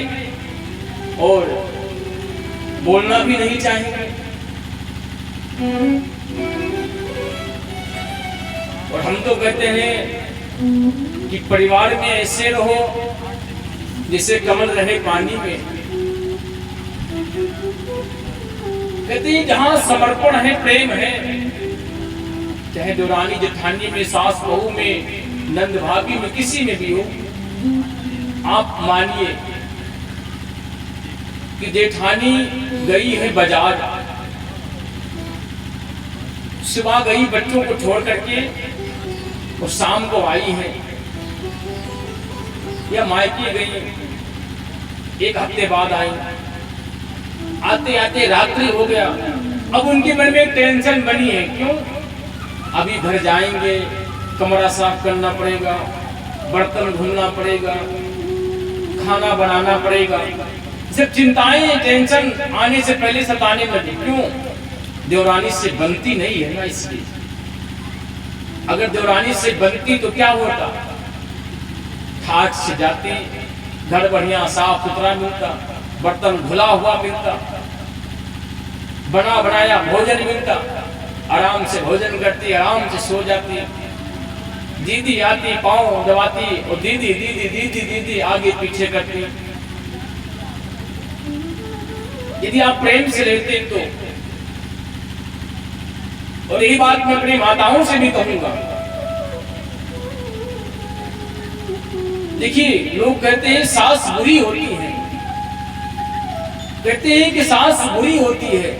S1: और बोलना भी नहीं चाहेंगे। और हम तो कहते हैं कि परिवार में ऐसे रहो जैसे कमल रहे पानी में। कहते हैं जहां समर्पण है, प्रेम है, चाहे देवरानी जेठानी में, सास बहू में, नंद भाभी में, किसी में भी हो, आप मानिए कि जेठानी गई है बाजार, सुबह गई बच्चों को छोड़ करके और शाम को आई है, या मायके गई 1 हफ्ते बाद आई, आते आते रात्रि हो गया। अब उनके मन में टेंशन बनी है। क्यों? अभी घर जाएंगे, कमरा साफ करना पड़ेगा, बर्तन धुलना पड़ेगा, खाना बनाना पड़ेगा। सब चिंताएं, टेंशन आने से पहले सताने लगी। क्यों? देवरानी से बनती नहीं है ना, इसलिए। अगर देवरानी से बनती तो क्या होता? ठाट से जाती, घर बढ़िया साफ सुथरा मिलता, बर्तन धुला हुआ मिलता, बना बनाया भोजन मिलता, आराम से भोजन करती, आराम से सो जाती। दीदी आती, पाँव दबाती और दीदी दीदी दीदी दीदी आगे पीछे करती। यदि आप प्रेम से रहते तो, और यही बात मैं अपनी माताओं से भी कहूंगा। देखिए, लोग कहते हैं सास बुरी होती है, कहते हैं कि सास बुरी होती है।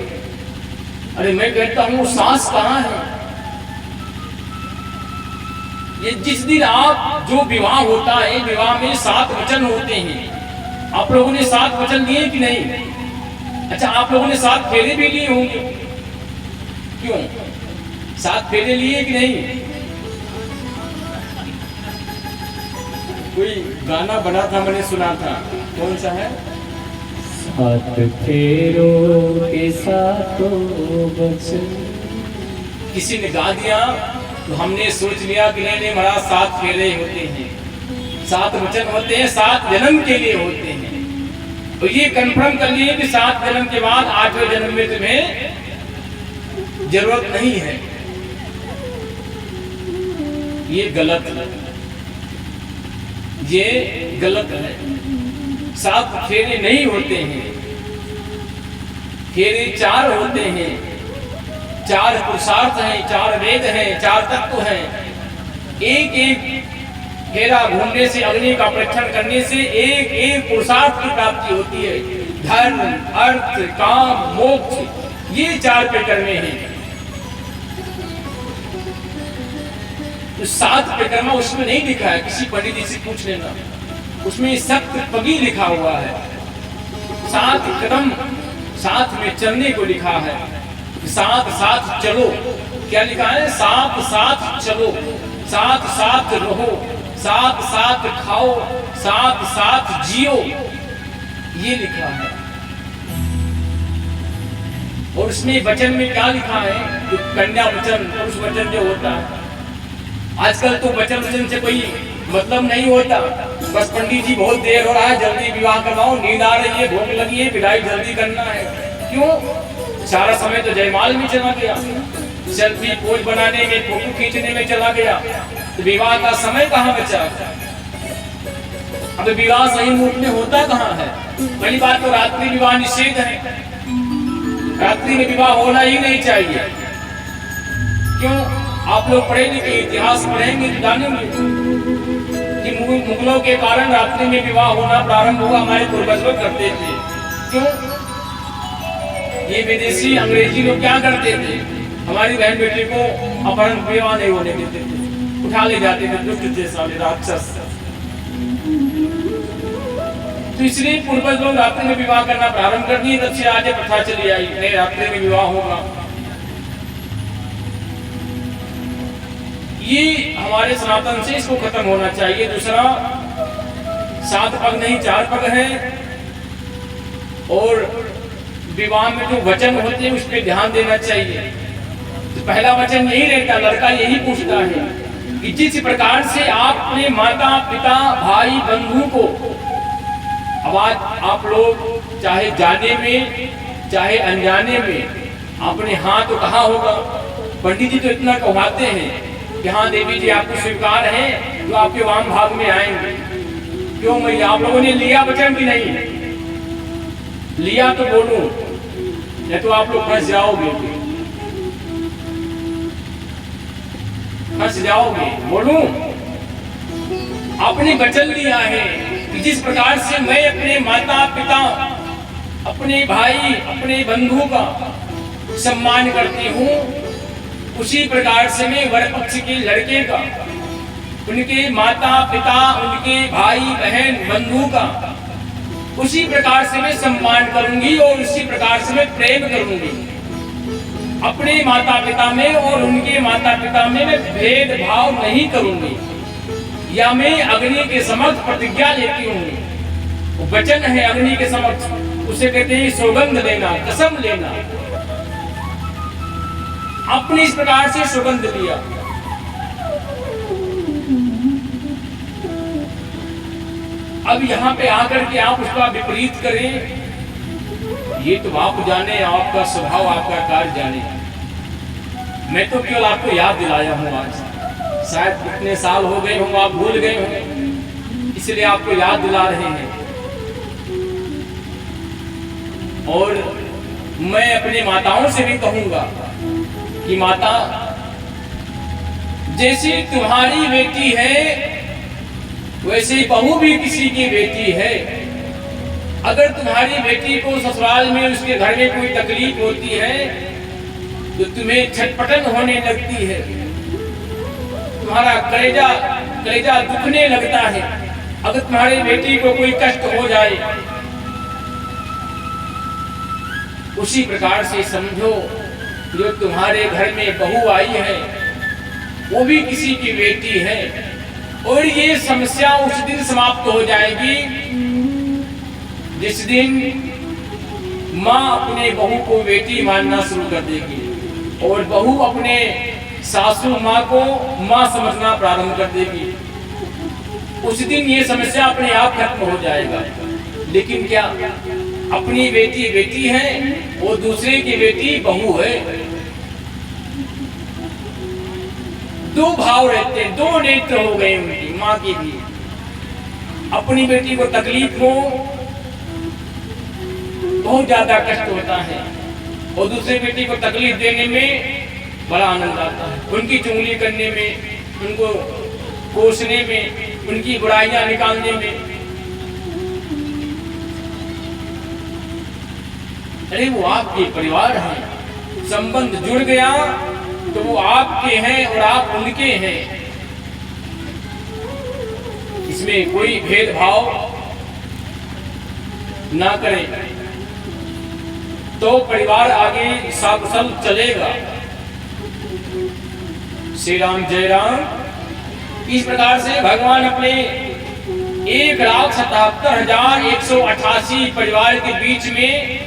S1: अरे मैं कहता हूं सास कहां है? ये जिस दिन आप, जो विवाह होता है, विवाह में 7 वचन होते हैं। आप लोगों ने 7 वचन दिए कि नहीं? अच्छा, आप लोगों ने 7 फेरे भी लिए होंगे, क्यों? 7 फेरे लिए कि नहीं? कोई गाना बना था, मैंने सुना था, कौन सा है?
S2: 7 फेरों के साथों बचन।
S1: किसी ने गा दिया तो हमने सोच लिया कि नहीं नहीं महाराज 7 फेरे होते हैं, 7 वचन होते हैं, 7 जन्म के लिए होते हैं। तो ये कंफर्म कर लिए कि 7 जन्म के बाद 8वें जन्म में तुम्हें जरूरत नहीं है। ये गलत है, ये गलत है। 7 फेरे नहीं होते हैं, फेरे 4 होते हैं। 4 पुरुषार्थ हैं, 4 वेद हैं, 4 तत्व हैं। एक एक फेरा घूमने से, अग्नि का परीक्षण करने से एक एक पुरुषार्थ की प्राप्ति होती है। धर्म, अर्थ, काम, मोक्ष, ये 4 परिक्रमा हैं। तो 7 परिक्रमा उसमें नहीं लिखा है, किसी पंडित जी से पूछ लेना, उसमें सप्तपदी लिखा हुआ है। 7 कदम साथ में चलने को लिखा है। 7 साथ चलो, क्या लिखा है? 7 साथ चलो, 7 साथ रहो, 7 साथ खाओ, 7 साथ जियो, ये लिखा है। और उसमें वचन में क्या लिखा है? तो कन्या वचन, पुरुष वचन जो होता है। आजकल तो वचन से कोई मतलब नहीं होता, बस पंडित जी बहुत देर हो रहा है, जल्दी विवाह करवाओ, नींद आ रही है, भूख लगी है, विदाई जल्दी करना है। क्यों? सारा समय तो जयमाल में चला गया, सेल्फी पोज बनाने में, फोटो खींचने में चला गया, तो विवाह का समय कहाँ बचा? अब विवाह सही मुहूर्त में होता कहाँ है? पहली बात तो रात्रि विवाह निषेध है, रात्रि में विवाह होना ही नहीं चाहिए। क्यों? आप लोग पढ़े लिखे इतिहास पढ़ेंगे तो जानेंगे कि मुगलों के कारण रात्रि में विवाह होना प्रारंभ हुआ, हमारे पूर्वज लोग करते थे। क्यों? ये विदेशी अंग्रेजी लोग क्या करते थे? हमारी बहन बेटी को अपहरण, विवाह नहीं होने देते थे, उठा ले जाते थे, दुष्ट थे साले राक्षस। तो इसलिए पूर्वज लोग रात्रि में विवाह करना प्रारंभ कर दिए, तब से आगे प्रथा चली आई, नहीं रात्रि में विवाह होगा। ये हमारे सनातन से इसको खत्म होना चाहिए। दूसरा, 7 पग नहीं 4 पग है। और विवाह में जो वचन होते हैं उस पर ध्यान देना चाहिए। तो पहला वचन यही रहता, लड़का यही पूछता है कि जिस प्रकार से आप अपने माता पिता भाई बंधु को, अब आज आप लोग चाहे जाने में चाहे अनजाने में आपने हाँ तो कहा होगा। पंडित जी तो इतना कहवाते हैं कि हाँ देवी जी आपको स्वीकार है, तो आपके वाम भाग में आएंगे। क्यों मैया, आप लोगों ने लिया वचन कि नहीं लिया? तो बोलो, या तो आप लोग फंस जाओगे, फंस जाओगे। बोलूं, आपने वचन लिया है कि जिस प्रकार से मैं अपने माता पिता, अपने भाई, अपने बंधु का सम्मान करती हूँ, उसी प्रकार से मैं वर पक्ष के लड़के का, उनके माता पिता, उनके भाई बहन बंधु का उसी प्रकार से मैं सम्मान करूंगी और उसी प्रकार से मैं प्रेम करूंगी। अपने माता पिता में और उनके माता पिता में मैं भेदभाव नहीं करूंगी। या मैं अग्नि के समक्ष प्रतिज्ञा लेती हूँ, वचन है अग्नि के समक्ष, उसे कहते हैं सौगंध लेना, कसम लेना। अपने इस प्रकार से सौगंध लिया। अब यहाँ पे आकर के आप उसका विपरीत करें, ये तो आप जाने, आपका स्वभाव, आपका कार्य जाने। मैं तो केवल आपको याद दिलाया हूँ आज। शायद कितने साल हो गए होंगे, आप भूल गए होंगे, इसलिए आपको याद दिला रहे हैं। और मैं अपनी माताओं से भी कहूंगा कि माता, जैसी तुम्हारी बेटी है वैसे बहू भी किसी की बेटी है। अगर तुम्हारी बेटी को ससुराल में उसके घर में कोई तकलीफ होती है तो तुम्हें छटपटन होने लगती है, तुम्हारा कलेजा दुखने लगता है। अगर तुम्हारी बेटी को कोई कष्ट हो जाए उसी प्रकार से समझो, जो तुम्हारे घर में बहू आई है वो भी किसी की बेटी है, और ये समस्या उस दिन समाप्त हो जाएगी जिस दिन माँ अपने बहू को बेटी मानना शुरू कर देगी और बहू अपने सासू माँ को माँ समझना प्रारंभ कर देगी। उस दिन ये समस्या अपने आप खत्म हो जाएगा। लेकिन क्या अपनी बेटी बेटी है, वो दूसरे की बेटी बहू है। दो भाव रहते हैं, दो नेत्र हो गए उनकी, माँ की भी। अपनी बेटी को तकलीफ हो, बहुत ज्यादा कष्ट होता है, और दूसरी बेटी को तकलीफ देने में बड़ा आनंद आता है। उनकी चुगली करने में, उनको कोसने में, उनकी बुराइयां निकालने में। अरे वो आपके परिवार हैं, संबंध जुड़ गया तो वो आपके हैं और आप उनके हैं। इसमें कोई भेदभाव ना करें तो परिवार आगे सकुशल चलेगा। श्री राम जय राम। इस प्रकार से भगवान अपने 1,77,188 परिवार के बीच में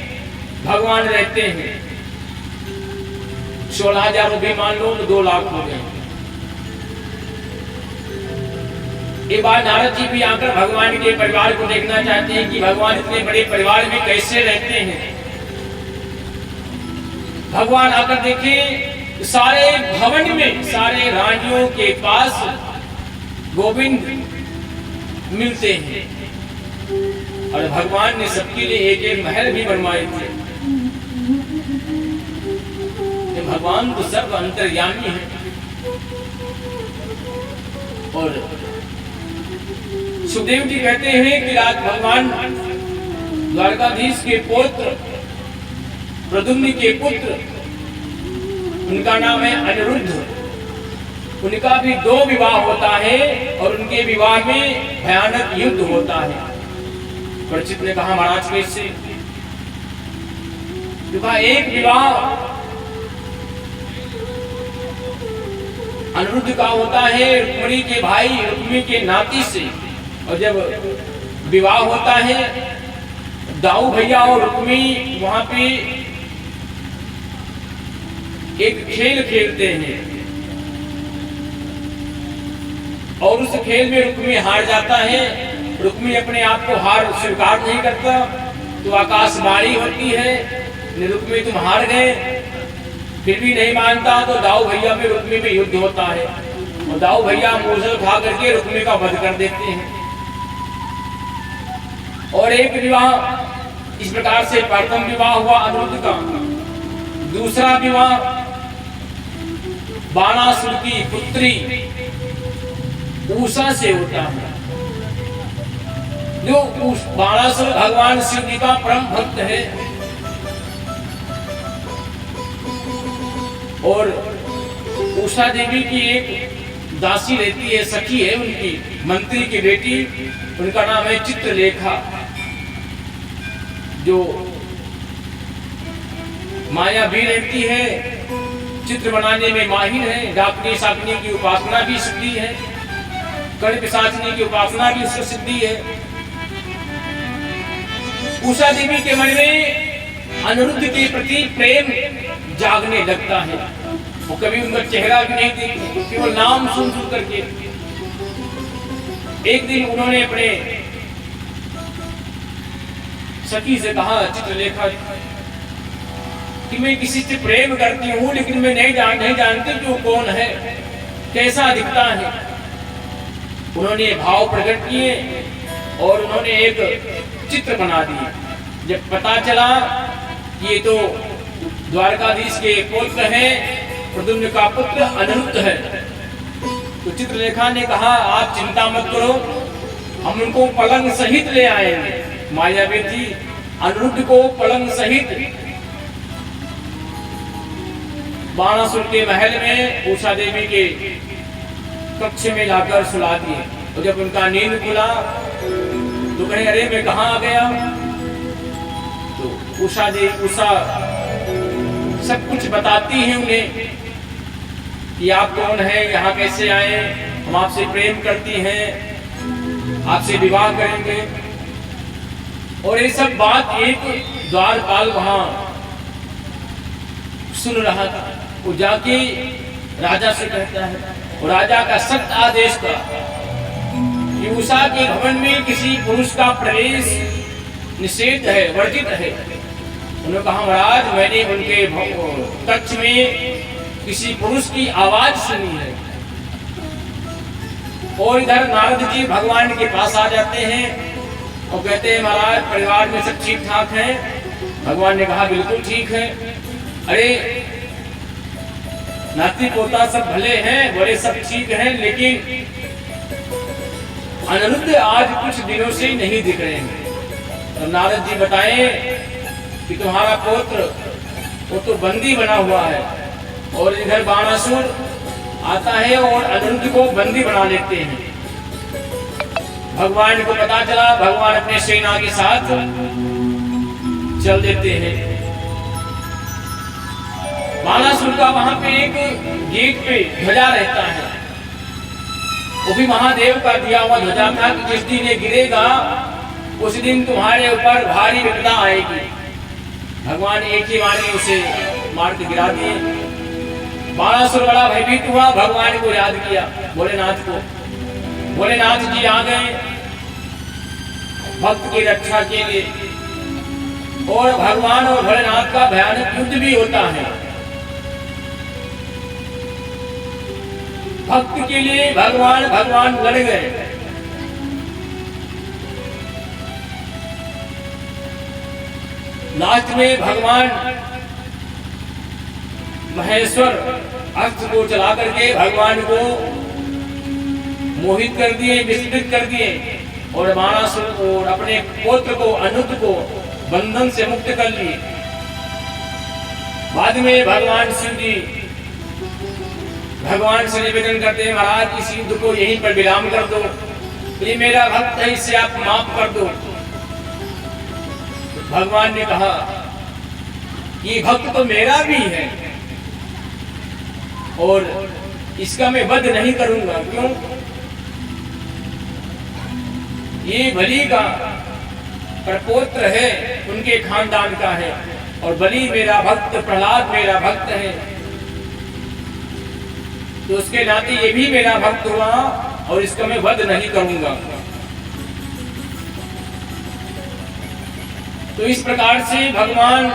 S1: भगवान रहते हैं। 16,000 भी मान लो तो 2 लाख हो गए। एक बार नारद जी भी आकर भगवान के परिवार को देखना चाहते हैं कि भगवान इतने बड़े परिवार में कैसे रहते हैं। भगवान आकर देखे सारे भवन में सारे रानियों के पास गोविंद मिलते हैं, और भगवान ने सबके लिए एक एक महल भी बनवाए थे। भगवान तो सर्व अंतर्यामी है। और सुखदेव जी कहते हैं कि राज भगवान द्वारकाधीश के पुत्र प्रद्युम्न के पुत्र, उनका नाम है अनिरुद्ध। उनका भी 2 विवाह होता है और उनके विवाह में भयानक युद्ध होता है। परीक्षित ने कहा महाराज कैसे? कहा एक विवाह अनिरुद्ध का होता है रुक्मिणी के भाई रुक्मिणी के नाती से, और जब विवाह होता है दाऊ भैया और रुक्मिणी वहां पे एक खेल खेलते हैं, और उस खेल में रुक्मिणी हार जाता है। रुक्मिणी अपने आप को हार स्वीकार नहीं करता, तो आकाशवाणी होती है रुक्मिणी तुम हार गए। फिर भी नहीं मानता तो दाऊ भैया में रुक्मिणी में युद्ध होता है, और दाऊ भैया मूसल उठा करके रुक्मिणी का वध कर देते हैं। और एक विवाह इस प्रकार से प्रथम विवाह हुआ अनिरुद्ध का। दूसरा विवाह बाणासुर की पुत्री उषा से होता है। जो बाणासुर भगवान शिव जी का परम भक्त है, और उषा देवी की एक दासी रहती है, सखी है उनकी, मंत्री की बेटी, उनका नाम है चित्रलेखा, जो माया भी रहती है, चित्र बनाने में माहिर है, डाकनी साकनी की उपासना भी सिद्धि है, कर्ण पिशाचनी की उपासना भी उसको सिद्धि है। उषा देवी के मन में अनिरुद्ध के प्रति प्रेम जागने लगता है। वो कभी उनका चेहरा भी नहीं देखती, केवल नाम सुन सुन करके। एक दिन उन्होंने अपने सखी से कहा चित्रलेखा कि मैं किसी से प्रेम करती हूँ, लेकिन मैं नहीं जानती कि वो कौन है, कैसा दिखता है। उन्होंने भाव प्रकट किए और उन्होंने एक चित्र बना दिया। जब पता चला कि ये तो द्वारकाधीश के पुत्र हैं, प्रद्युम्न का पुत्र अनिरुद्ध है, तो चित्रलेखा ने कहा आप चिंता मत करो, हम उनको पलंग सहित ले आएंगे। मायावी थी, अनिरुद्ध को पलंग सहित बाणासुर के महल में उषा देवी के कक्ष में लाकर सुला दिए। और जब उनका नींद खुला तो कहे अरे मैं कहाँ आ गया? तो उषा सब कुछ बताती है उन्हें कि आप कौन हैं, यहाँ कैसे आए, हम आपसे प्रेम करती हैं, आपसे विवाह करेंगे। और ये सब बात एक द्वारपाल वहां सुन रहा था। वो जाके राजा से कहता है, और राजा का सख्त आदेश था कि उषा के भवन में किसी पुरुष का प्रवेश निषेध है, वर्जित है। उन्होंने कहा, महाराज मैंने उनके कक्ष में किसी पुरुष की आवाज सुनी है। और इधर नारद जी भगवान के पास आ जाते हैं और कहते हैं, महाराज परिवार में सब ठीक ठाक है? भगवान ने कहा, बिल्कुल ठीक है। अरे नाती पोता सब भले हैं, बड़े सब ठीक हैं, लेकिन अनिरुद्ध आज कुछ दिनों से नहीं दिख रहे हैं। तो नारद जी बताएं कि तुम्हारा पुत्र वो तो बंदी बना हुआ है, और इधर बाणासुर आता है और अनिरुद्ध को बंदी बना लेते हैं। भगवान को पता चला, भगवान अपने सेना के साथ चल देते हैं। बाणासुर का वहां पे एक गेट पे ध्वजा रहता है, वो भी महादेव का दिया हुआ ध्वजा था कि जिस दिन ये गिरेगा उस दिन तुम्हारे ऊपर भारी विपदा आएगी। भगवान एक ही बार में उसे मार के गिरा दिए। बाणासुर बड़ा भयभीत हुआ, भगवान को याद किया, भोलेनाथ को। भोलेनाथ जी आ गए भक्त की रक्षा के लिए, और भगवान और भोलेनाथ का भयानक युद्ध भी होता है। भक्त के लिए भगवान लड़ गए। लास्ट में भगवान महेश्वर अस्त्र को चला करके भगवान को मोहित कर दिए, विस्मित कर दिए, और बाणासुर और अपने पुत्र को अनिरुद्ध को बंधन से मुक्त कर लिए। बाद में भगवान शिव जी भगवान से निवेदन करते हैं, महाराज इस युद्ध को यहीं पर विराम कर दो, ये मेरा भक्त है, इसे आप माफ कर दो। भगवान ने कहा, ये भक्त तो मेरा भी है और इसका मैं वध नहीं करूंगा। क्यों? ये बलि का प्रपौत्र है, उनके खानदान का है, और बलि मेरा भक्त, प्रहलाद मेरा भक्त है, तो उसके नाते ये भी मेरा भक्त हुआ और इसका मैं वध नहीं करूंगा। तो इस प्रकार से भगवान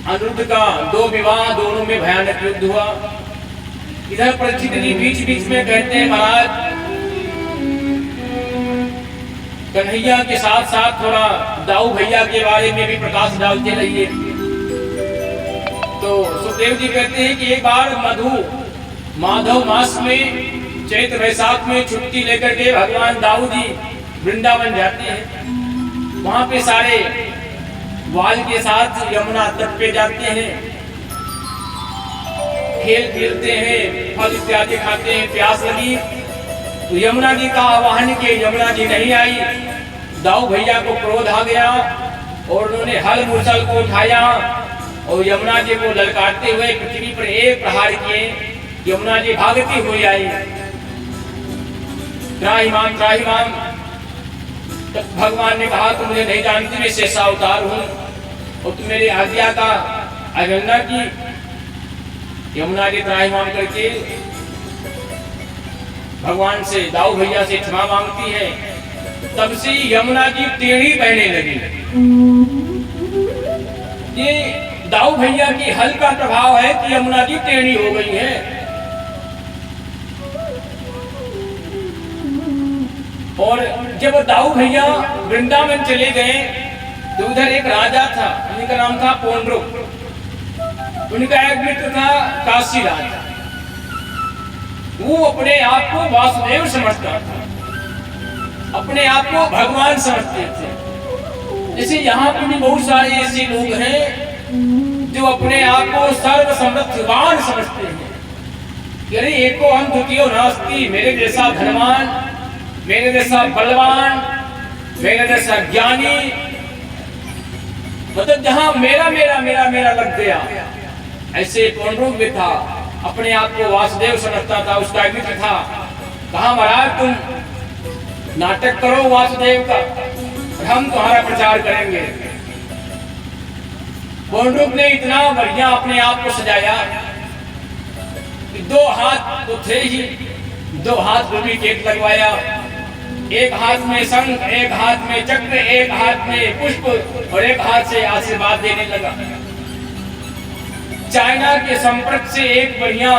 S1: अनिरुद्ध का दो विवाह, दोनों में भयानक युद्ध हुआ। इधर परीक्षित जी बीच बीच में कहते हैं, महाराज कन्हैया के साथ साथ थोड़ा दाऊ भैया के बारे में भी प्रकाश डालते रहिए। तो सुखदेव जी कहते हैं कि एक बार माधव मास में चैत्र वैशाख में छुट्टी लेकर के भगवान दाऊ जी वृंदावन जाते हैं। वहां पे सारे बाल के साथ यमुना तट पे जाते हैं, खेल खेलते हैं, फल इत्यादि खाते हैं। प्यास लगी तो यमुना जी का आवाहन किए, यमुना जी नहीं आई। दाऊ भैया को क्रोध आ गया और उन्होंने हल मूसल को उठाया और यमुना जी को ललकारते हुए पृथ्वी पर एक प्रहार किए। यमुना जी भागती हुई आई, त्राहिमाम त्राहिमाम। तब भगवान ने कहा, तुम मुझे नहीं जानती, मैं शेषावतार हूँ और तुम मेरी आज्ञा का अवहेलना की। यमुना जी त्राहिमाम करके भगवान से, दाऊ भैया से क्षमा मांगती है। तब से यमुना जी टेढ़ी बहने लगी। ये दाऊ भैया की हल का प्रभाव है कि यमुना जी टेढ़ी हो गई है। और जब दाऊ भैया वृंदावन चले गए तो उधर एक राजा था, उनका नाम था पौंड्रुक। उनका एक मित्र था काशी राजा। वो अपने आप को वासुदेव समझता था, अपने आप को भगवान समझते थे। जैसे यहाँ पे भी बहुत सारे ऐसे लोग हैं जो अपने आप को सर्वसमर्थवान समझते हैं। अरे एको हम द्वितीयो नास्ति, मेरे जैसा धनवान, मेरे जैसा बलवान, मेरे जैसा ज्ञानी मतलब जहां मेरा मेरा मेरा मेरा लग गया, ऐसे पौंड्रों में था, अपने आप को वासुदेव समझता था, उसका मित्र था। कहा महाराज तुम नाटक करो वासुदेव का, हम तुम्हारा प्रचार करेंगे। पौंड्रुक ने इतना बढ़िया अपने आप को सजाया कि 2 हाथ तो थे ही, 2 हाथ को भी टेक लगवाया, एक हाथ में शंख, एक हाथ में चक्र, एक हाथ में पुष्प और एक हाथ से आशीर्वाद देने लगा। चाइना के संपर्क से एक बढ़िया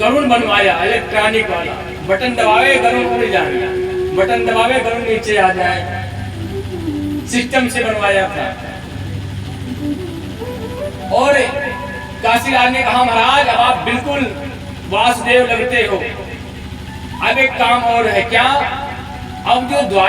S1: गरुड़ बनवाया, इलेक्ट्रॉनिक वाला, बटन दबावे गरुड़ उड़ जाए, बटन दबावे गरुड़ नीचे आ जाए, सिस्टम से बनवाया था। और काशीराज ने कहा महाराज अब आप बिल्कुल वासुदेव लगते हो, अब एक काम और है। क्या? अब जो